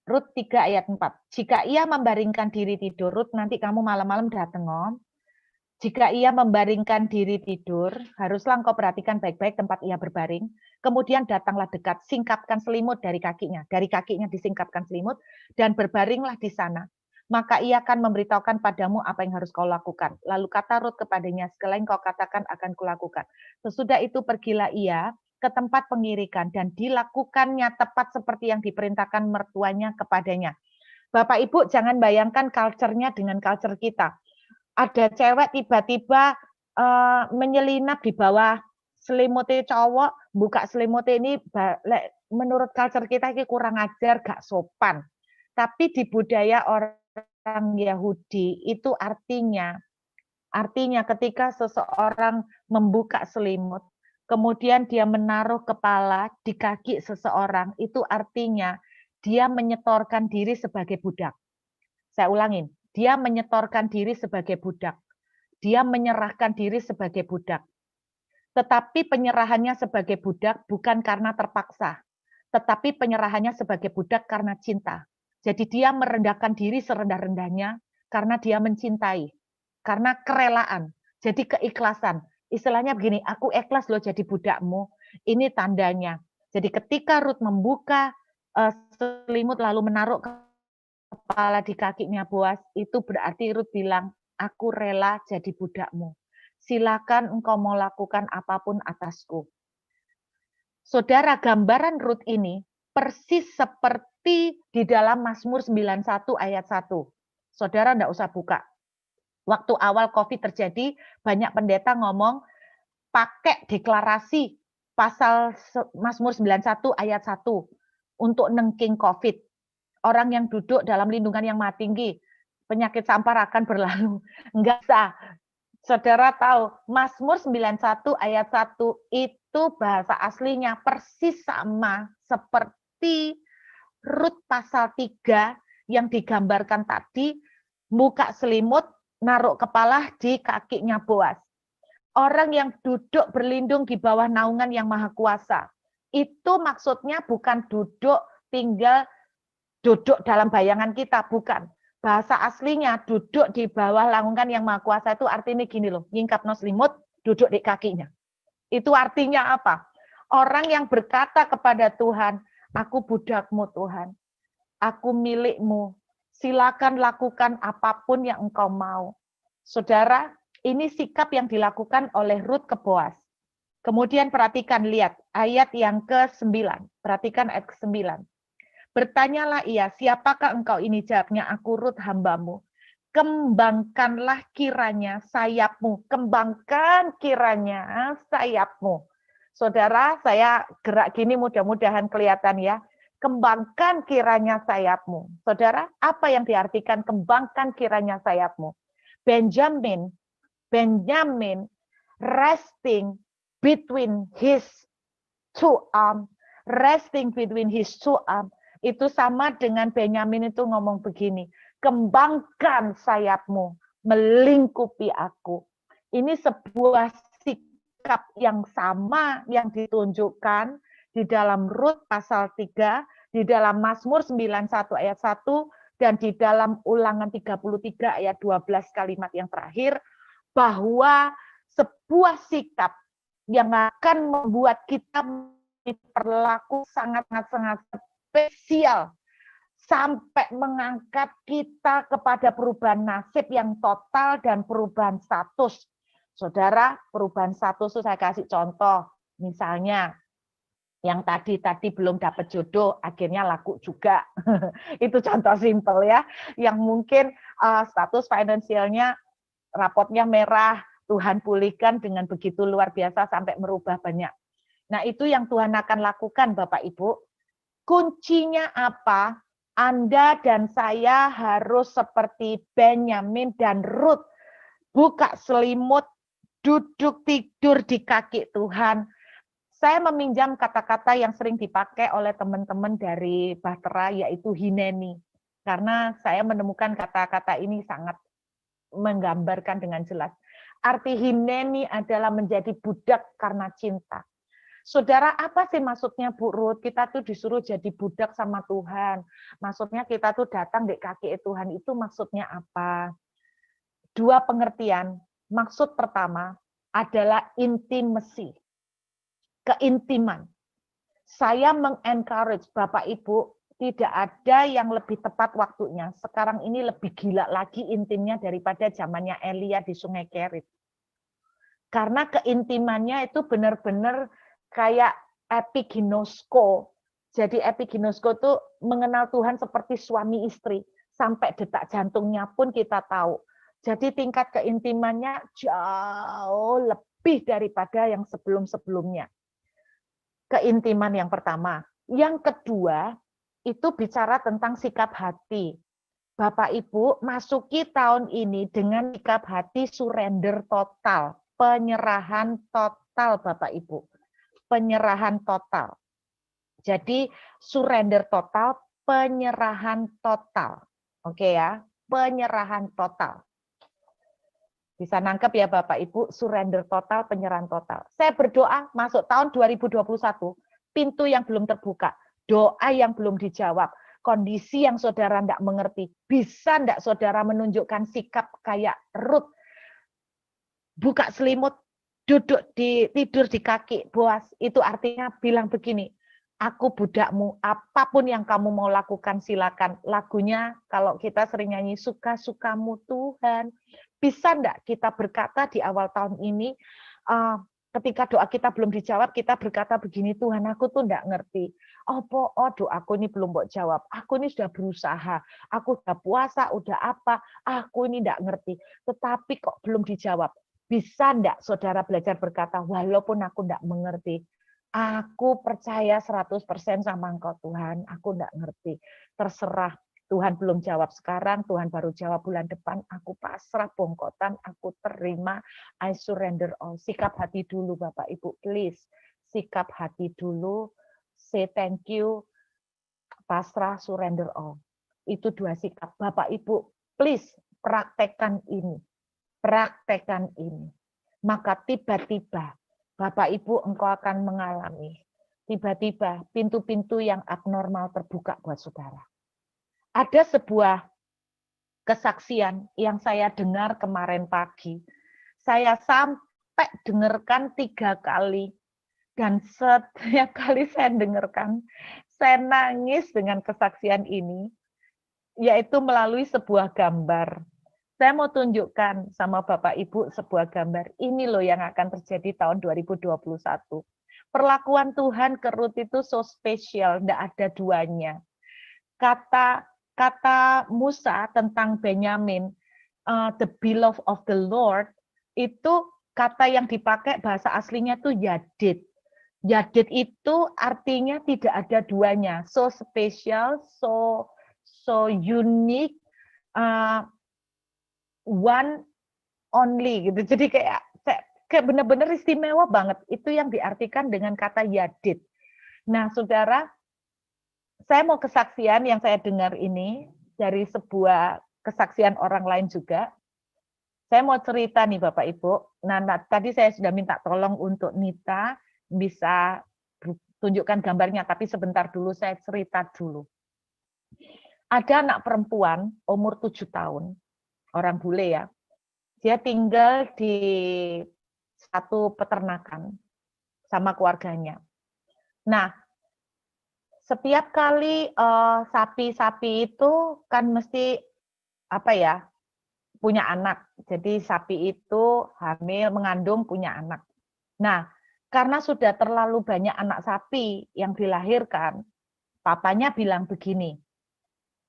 Rut 3 ayat 4. Jika ia membaringkan diri tidur, Rut nanti kamu malam-malam datang om. Jika ia membaringkan diri tidur, haruslah engkau perhatikan baik-baik tempat ia berbaring. Kemudian datanglah dekat, singkapkan selimut dari kakinya. Dari kakinya disingkapkan selimut, dan berbaringlah di sana. Maka ia akan memberitahukan padamu apa yang harus kau lakukan. Lalu kata Rut kepadanya, segala yang kau katakan akan kulakukan. Sesudah itu pergilah ia ke tempat pengirikan dan dilakukannya tepat seperti yang diperintahkan mertuanya kepadanya. Bapak Ibu jangan bayangkan culture-nya dengan culture kita. Ada cewek tiba-tiba menyelinap di bawah selimutnya cowok, buka selimutnya ini menurut culture kita ini kurang ajar, gak sopan. Tapi di budaya orang Yahudi itu artinya ketika seseorang membuka selimut, kemudian dia menaruh kepala di kaki seseorang, itu artinya dia menyetorkan diri sebagai budak. Saya ulangin, dia menyetorkan diri sebagai budak. Dia menyerahkan diri sebagai budak. Tetapi penyerahannya sebagai budak bukan karena terpaksa, tetapi penyerahannya sebagai budak karena cinta. Jadi dia merendahkan diri serendah-rendahnya karena dia mencintai, karena kerelaan, jadi keikhlasan. Istilahnya begini, aku ikhlas loh jadi budakmu. Ini tandanya. Jadi ketika Rut membuka selimut lalu menaruh kepala di kakinya Boas, itu berarti Rut bilang, aku rela jadi budakmu. Silakan engkau mau lakukan apapun atasku. Saudara, gambaran Rut ini persis seperti di dalam Mazmur 91 ayat 1. Saudara enggak usah buka. Waktu awal COVID terjadi, banyak pendeta ngomong pakai deklarasi pasal Mazmur 91 ayat 1 untuk nengking COVID. Orang yang duduk dalam lindungan yang maha tinggi, penyakit sampar akan berlalu. Enggak usah. Saudara tahu, Mazmur 91 ayat 1 itu bahasa aslinya persis sama seperti Rut pasal 3 yang digambarkan tadi, buka selimut, naruh kepala di kakinya Boas. Orang yang duduk berlindung di bawah naungan yang maha kuasa. Itu maksudnya bukan tinggal duduk dalam bayangan kita, bukan. Bahasa aslinya duduk di bawah naungan yang maha kuasa itu artinya gini loh, nyingkap no selimut, duduk di kakinya. Itu artinya apa? Orang yang berkata kepada Tuhan, aku budakmu Tuhan, aku milikmu, silakan lakukan apapun yang engkau mau. Saudara, ini sikap yang dilakukan oleh Rut ke Boaz. Kemudian perhatikan, lihat ayat yang ke-9. Perhatikan ayat ke-9. Bertanyalah ia, siapakah engkau ini? Jawabnya, aku Rut hambamu. Kembangkanlah kiranya sayapmu. Kembangkan kiranya sayapmu. Saudara, saya gerak gini mudah-mudahan kelihatan ya. Kembangkan kiranya sayapmu. Saudara, apa yang diartikan kembangkan kiranya sayapmu? Benjamin resting between his two arms, resting between his two arms, itu sama dengan Benyamin itu ngomong begini, kembangkan sayapmu, melingkupi aku. Ini sebuah sikap yang sama yang ditunjukkan di dalam Rut pasal 3, di dalam Mazmur 91 ayat 1, dan di dalam Ulangan 33 ayat 12 kalimat yang terakhir, bahwa sebuah sikap yang akan membuat kita diperlaku sangat-sangat spesial sampai mengangkat kita kepada perubahan nasib yang total dan perubahan status. Saudara, perubahan status itu saya kasih contoh. Misalnya, yang tadi belum dapat jodoh, akhirnya laku juga. Itu contoh simpel ya. Yang mungkin status finansialnya, rapotnya merah, Tuhan pulihkan dengan begitu luar biasa sampai merubah banyak. Nah, itu yang Tuhan akan lakukan, Bapak Ibu. Kuncinya apa? Anda dan saya harus seperti Benyamin dan Rut. Buka selimut, duduk tidur di kaki Tuhan. Saya meminjam kata-kata yang sering dipakai oleh teman-teman dari Bahtera, yaitu hineni. Karena saya menemukan kata-kata ini sangat menggambarkan dengan jelas. Arti hineni adalah menjadi budak karena cinta. Saudara, apa sih maksudnya Bu Ruth? Kita tuh disuruh jadi budak sama Tuhan. Maksudnya kita tuh datang di kaki Tuhan, itu maksudnya apa? Dua pengertian. Maksud pertama adalah intimacy, keintiman. Saya mengencourage Bapak Ibu, tidak ada yang lebih tepat waktunya. Sekarang ini lebih gila lagi intimnya daripada zamannya Elia di Sungai Kerit. Karena keintimannya itu benar-benar kayak epiginosko. Jadi epiginosko itu mengenal Tuhan seperti suami istri. Sampai detak jantungnya pun kita tahu. Jadi tingkat keintimannya jauh lebih daripada yang sebelum-sebelumnya. Keintiman yang pertama. Yang kedua, itu bicara tentang sikap hati. Bapak Ibu, masuki tahun ini dengan sikap hati surrender total. Penyerahan total, Bapak Ibu. Penyerahan total. Jadi surrender total, penyerahan total. Oke ya, penyerahan total. Bisa nangkep ya Bapak Ibu, surrender total, penyerahan total. Saya berdoa masuk tahun 2021, pintu yang belum terbuka, doa yang belum dijawab, kondisi yang saudara tidak mengerti. Bisa tidak saudara menunjukkan sikap kayak Rut, buka selimut, tidur di kaki Boaz, itu artinya bilang begini, aku budakmu, apapun yang kamu mau lakukan silakan. Lagunya kalau kita sering nyanyi, suka-sukamu Tuhan. Bisa enggak kita berkata di awal tahun ini, ketika doa kita belum dijawab, kita berkata begini, Tuhan aku tuh enggak ngerti. Doaku ini belum mau jawab. Aku ini sudah berusaha, aku sudah puasa, udah apa, aku ini enggak ngerti. Tetapi kok belum dijawab. Bisa enggak saudara belajar berkata, walaupun aku enggak mengerti, aku percaya 100% sama Engkau Tuhan, aku enggak ngerti. Terserah, Tuhan belum jawab sekarang, Tuhan baru jawab bulan depan, aku pasrah bongkotan, aku terima, I surrender all. Sikap hati dulu Bapak Ibu, please. Sikap hati dulu, say thank you, pasrah, surrender all. Itu dua sikap. Bapak Ibu, please praktekkan ini. Praktekkan ini. Maka tiba-tiba, Bapak Ibu engkau akan mengalami, tiba-tiba pintu-pintu yang abnormal terbuka buat saudara. Ada sebuah kesaksian yang saya dengar kemarin pagi. Saya sampai dengarkan 3 kali. Dan setiap kali saya dengarkan, saya nangis dengan kesaksian ini, yaitu melalui sebuah gambar. Saya mau tunjukkan sama Bapak Ibu sebuah gambar. Ini loh yang akan terjadi tahun 2021. Perlakuan Tuhan ke Ruth itu so spesial, tidak ada duanya. Kata Musa tentang Benyamin, the beloved of the Lord, itu kata yang dipakai bahasa aslinya itu yadid. Yadid itu artinya tidak ada duanya, so special, so unique, one only gitu. Jadi kayak benar-benar istimewa banget. Itu yang diartikan dengan kata yadid. Nah, saudara, saya mau kesaksian yang saya dengar ini dari sebuah kesaksian orang lain juga. Saya mau cerita nih Bapak Ibu. Nah, tadi saya sudah minta tolong untuk Nita bisa tunjukkan gambarnya, tapi sebentar dulu saya cerita dulu. Ada anak perempuan umur 7 tahun, orang bule ya. Dia tinggal di satu peternakan sama keluarganya. Nah, setiap kali sapi-sapi itu kan mesti punya anak. Jadi sapi itu hamil, mengandung, punya anak. Nah, karena sudah terlalu banyak anak sapi yang dilahirkan, papanya bilang begini,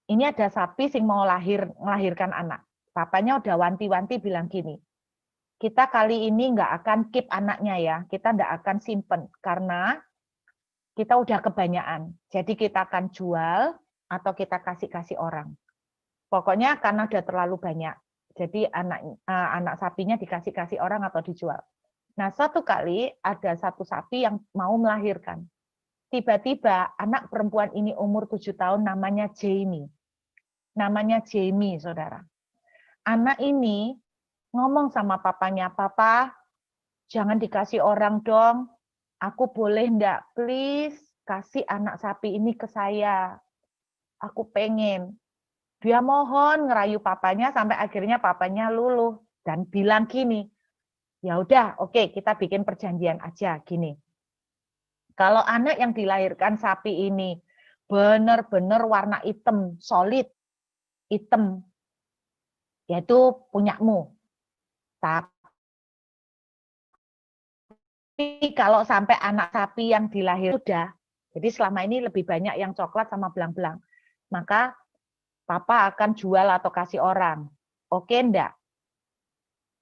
ini ada sapi sing mau melahirkan anak. Papanya udah wanti-wanti bilang gini, kita kali ini nggak akan keep anaknya ya, kita nggak akan simpen, karena kita udah kebanyakan. Jadi kita akan jual atau kita kasih orang. Pokoknya karena udah terlalu banyak. Jadi anak sapinya dikasih orang atau dijual. Nah, satu kali ada satu sapi yang mau melahirkan. Tiba-tiba anak perempuan ini umur 7 tahun namanya Jamie. Namanya Jamie, saudara. Anak ini ngomong sama papanya, "Papa, jangan dikasih orang dong. Aku boleh enggak? Please, kasih anak sapi ini ke saya. Aku pengen." Dia mohon ngerayu papanya sampai akhirnya papanya luluh dan bilang gini, "Ya udah, oke, kita bikin perjanjian aja gini. Kalau anak yang dilahirkan sapi ini benar-benar warna hitam, solid, hitam, yaitu punyamu. Tapi kalau sampai anak sapi yang dilahirkan sudah, jadi selama ini lebih banyak yang coklat sama belang-belang, maka papa akan jual atau kasih orang. Oke enggak?"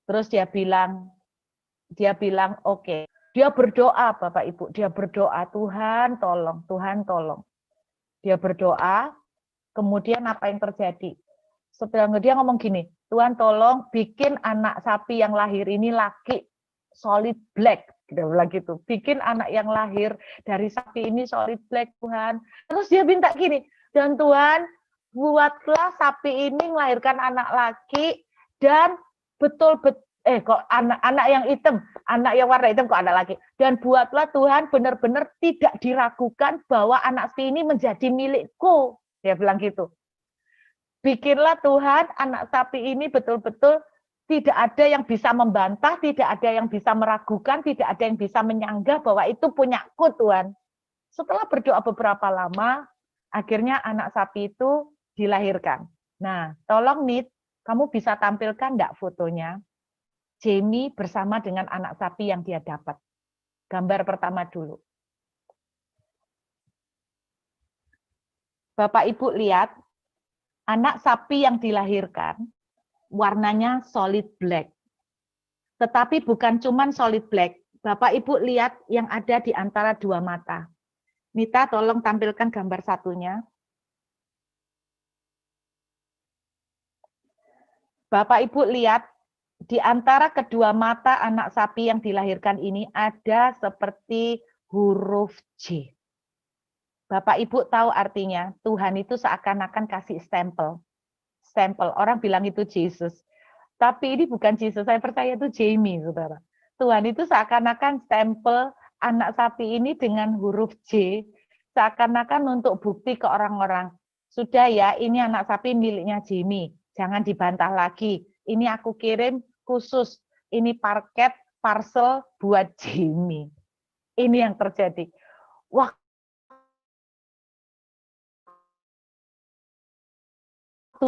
Terus dia bilang oke. Dia berdoa, Bapak Ibu, dia berdoa, Tuhan tolong. Dia berdoa, kemudian apa yang terjadi? Setelah dia ngomong gini, Tuhan tolong bikin anak sapi yang lahir ini laki, solid black. Dia bilang gitu, bikin anak yang lahir dari sapi ini solid black, Tuhan. Terus dia minta gini, dan Tuhan, buatlah sapi ini melahirkan anak laki, dan betul-betul kok anak yang hitam, anak yang warna hitam kok anak laki. Dan buatlah Tuhan benar-benar tidak diragukan bahwa anak sapi ini menjadi milikku. Dia bilang gitu. Bikinlah Tuhan anak sapi ini betul-betul tidak ada yang bisa membantah, tidak ada yang bisa meragukan, tidak ada yang bisa menyanggah bahwa itu punyaku Tuhan. Setelah berdoa beberapa lama, akhirnya anak sapi itu dilahirkan. Nah, tolong Nit, kamu bisa tampilkan enggak fotonya? Jamie bersama dengan anak sapi yang dia dapat. Gambar pertama dulu. Bapak Ibu lihat, anak sapi yang dilahirkan, warnanya solid black. Tetapi bukan cuma solid black. Bapak Ibu lihat yang ada di antara dua mata. Nita, tolong tampilkan gambar satunya. Bapak Ibu lihat, di antara kedua mata anak sapi yang dilahirkan ini ada seperti huruf J. Bapak Ibu tahu artinya, Tuhan itu seakan-akan kasih stempel. Stempel, orang bilang itu Yesus. Tapi ini bukan Yesus, saya percaya itu Jamie, saudara. Tuhan itu seakan-akan stempel anak sapi ini dengan huruf J, seakan-akan untuk bukti ke orang-orang. Sudah ya, ini anak sapi miliknya Jamie, jangan dibantah lagi. Ini aku kirim khusus, ini paket parcel buat Jimmy. Ini yang terjadi. Waktu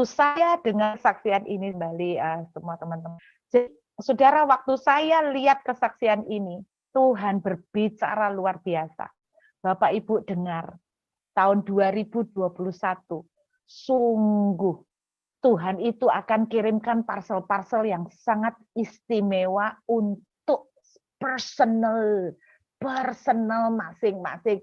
saya dengan kesaksian ini kembali semua teman-teman. Jadi, saudara, waktu saya lihat kesaksian ini, Tuhan berbicara luar biasa. Bapak Ibu dengar, tahun 2021, sungguh Tuhan itu akan kirimkan parcel-parcel yang sangat istimewa untuk personal masing-masing.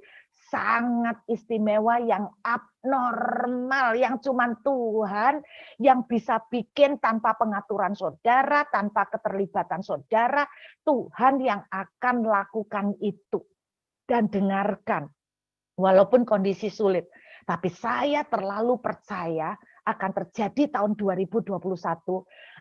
Sangat istimewa, yang abnormal, yang cuman Tuhan yang bisa bikin tanpa pengaturan saudara, tanpa keterlibatan saudara. Tuhan yang akan lakukan itu. Dan dengarkan, walaupun kondisi sulit, tapi saya terlalu percaya akan terjadi tahun 2021.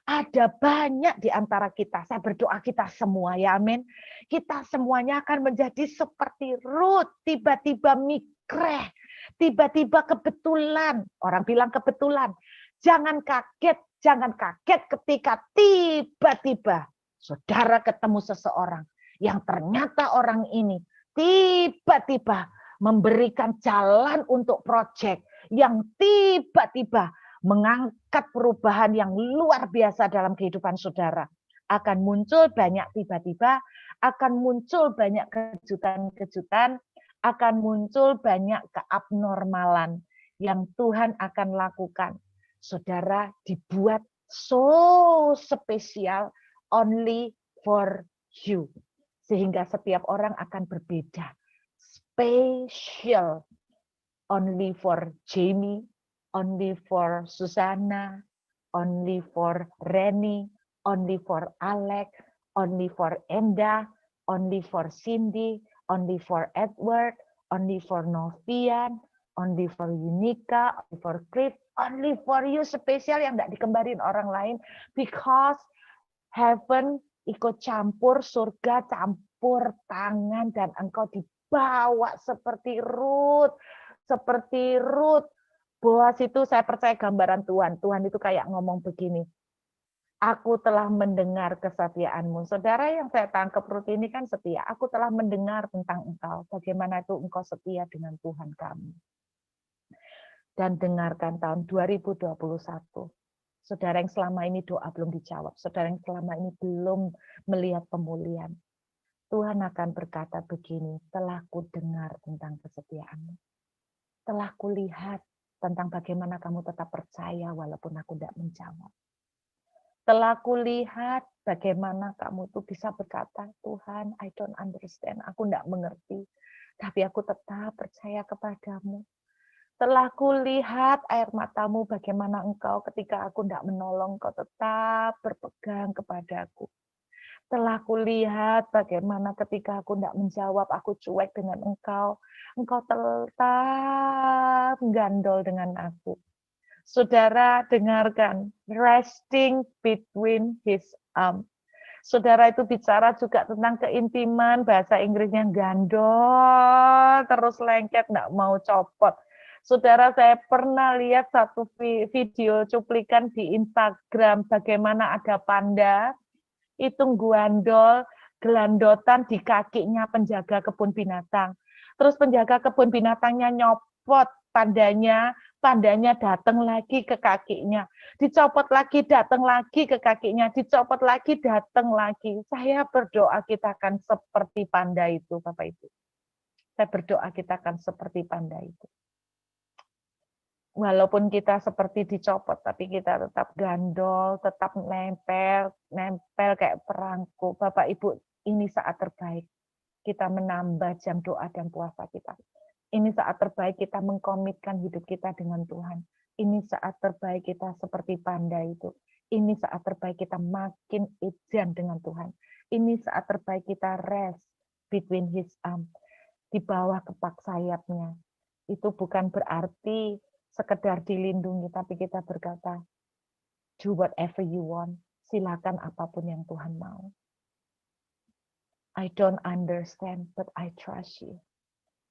Ada banyak di antara kita, saya berdoa kita semua, ya amin. Kita semuanya akan menjadi seperti Ruth, tiba-tiba migreh, tiba-tiba kebetulan, orang bilang kebetulan. Jangan kaget ketika tiba-tiba saudara ketemu seseorang yang ternyata orang ini tiba-tiba memberikan jalan untuk proyek yang tiba-tiba mengangkat perubahan yang luar biasa dalam kehidupan saudara. Akan muncul banyak tiba-tiba, akan muncul banyak kejutan-kejutan, akan muncul banyak keabnormalan yang Tuhan akan lakukan. Saudara dibuat so spesial, only for you. Sehingga setiap orang akan berbeda. Special, only for Jamie, only for Susanna, only for Reni, only for Alex, only for Enda, only for Cindy, only for Edward, only for Novian, only for Unika, only for Cliff, only for you, spesial yang tidak dikembarin orang lain, because heaven ikut campur, surga campur tangan, dan engkau dibawa seperti Ruth. Seperti Ruth. Boas itu saya percaya gambaran Tuhan. Tuhan itu kayak ngomong begini, aku telah mendengar kesetiaanmu. Saudara, yang saya tangkap Ruth ini kan setia. Aku telah mendengar tentang engkau. Bagaimana itu engkau setia dengan Tuhan kami. Dan dengarkan tahun 2021. Saudara yang selama ini doa belum dijawab. Saudara yang selama ini belum melihat pemulihan. Tuhan akan berkata begini, telah ku dengar tentang kesetiaanmu. Telah kulihat tentang bagaimana kamu tetap percaya walaupun aku tidak menjawab. Telah kulihat bagaimana kamu tuh bisa berkata, Tuhan, I don't understand, aku tidak mengerti, tapi aku tetap percaya kepadamu. Telah kulihat air matamu bagaimana engkau ketika aku tidak menolong, kau tetap berpegang kepadaku. Telah kulihat bagaimana ketika aku tidak menjawab, aku cuek dengan engkau tetap gandol dengan aku. Saudara dengarkan, resting between his arm. Saudara itu bicara juga tentang keintiman, bahasa Inggrisnya gandol, terus lengket, nggak mau copot. Saudara, saya pernah lihat satu video cuplikan di Instagram, bagaimana ada panda, itu gandol, gelandotan di kakinya penjaga kebun binatang. Terus penjaga kebun binatangnya nyopot pandanya datang lagi ke kakinya. Dicopot lagi, datang lagi ke kakinya. Dicopot lagi, datang lagi. Saya berdoa kita akan seperti panda itu, Bapak Ibu. Saya berdoa kita akan seperti panda itu. Walaupun kita seperti dicopot, tapi kita tetap gandol, tetap nempel kayak perangko. Bapak Ibu, ini saat terbaik. Kita menambah jam doa dan puasa kita. Ini saat terbaik kita mengkomitkan hidup kita dengan Tuhan. Ini saat terbaik kita seperti panda itu. Ini saat terbaik kita makin edan dengan Tuhan. Ini saat terbaik kita rest between his arm. Di bawah kepak sayapnya. Itu bukan berarti sekedar dilindungi, tapi kita berkata, do whatever you want. Silakan apapun yang Tuhan mau. I don't understand, but I trust you.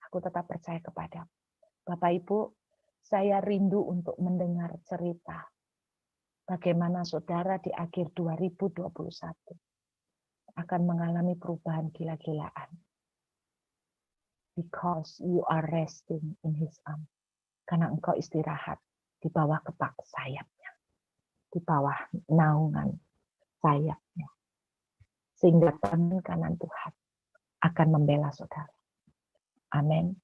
Aku tetap percaya kepada Bapak Ibu. Saya rindu untuk mendengar cerita bagaimana saudara di akhir 2021 akan mengalami perubahan gila-gilaan. Because you are resting in His arm. Karena engkau istirahat di bawah kepak sayapnya. Di bawah naungan sayapnya. Sehingga tangan kanan Tuhan akan membela saudara. Amin.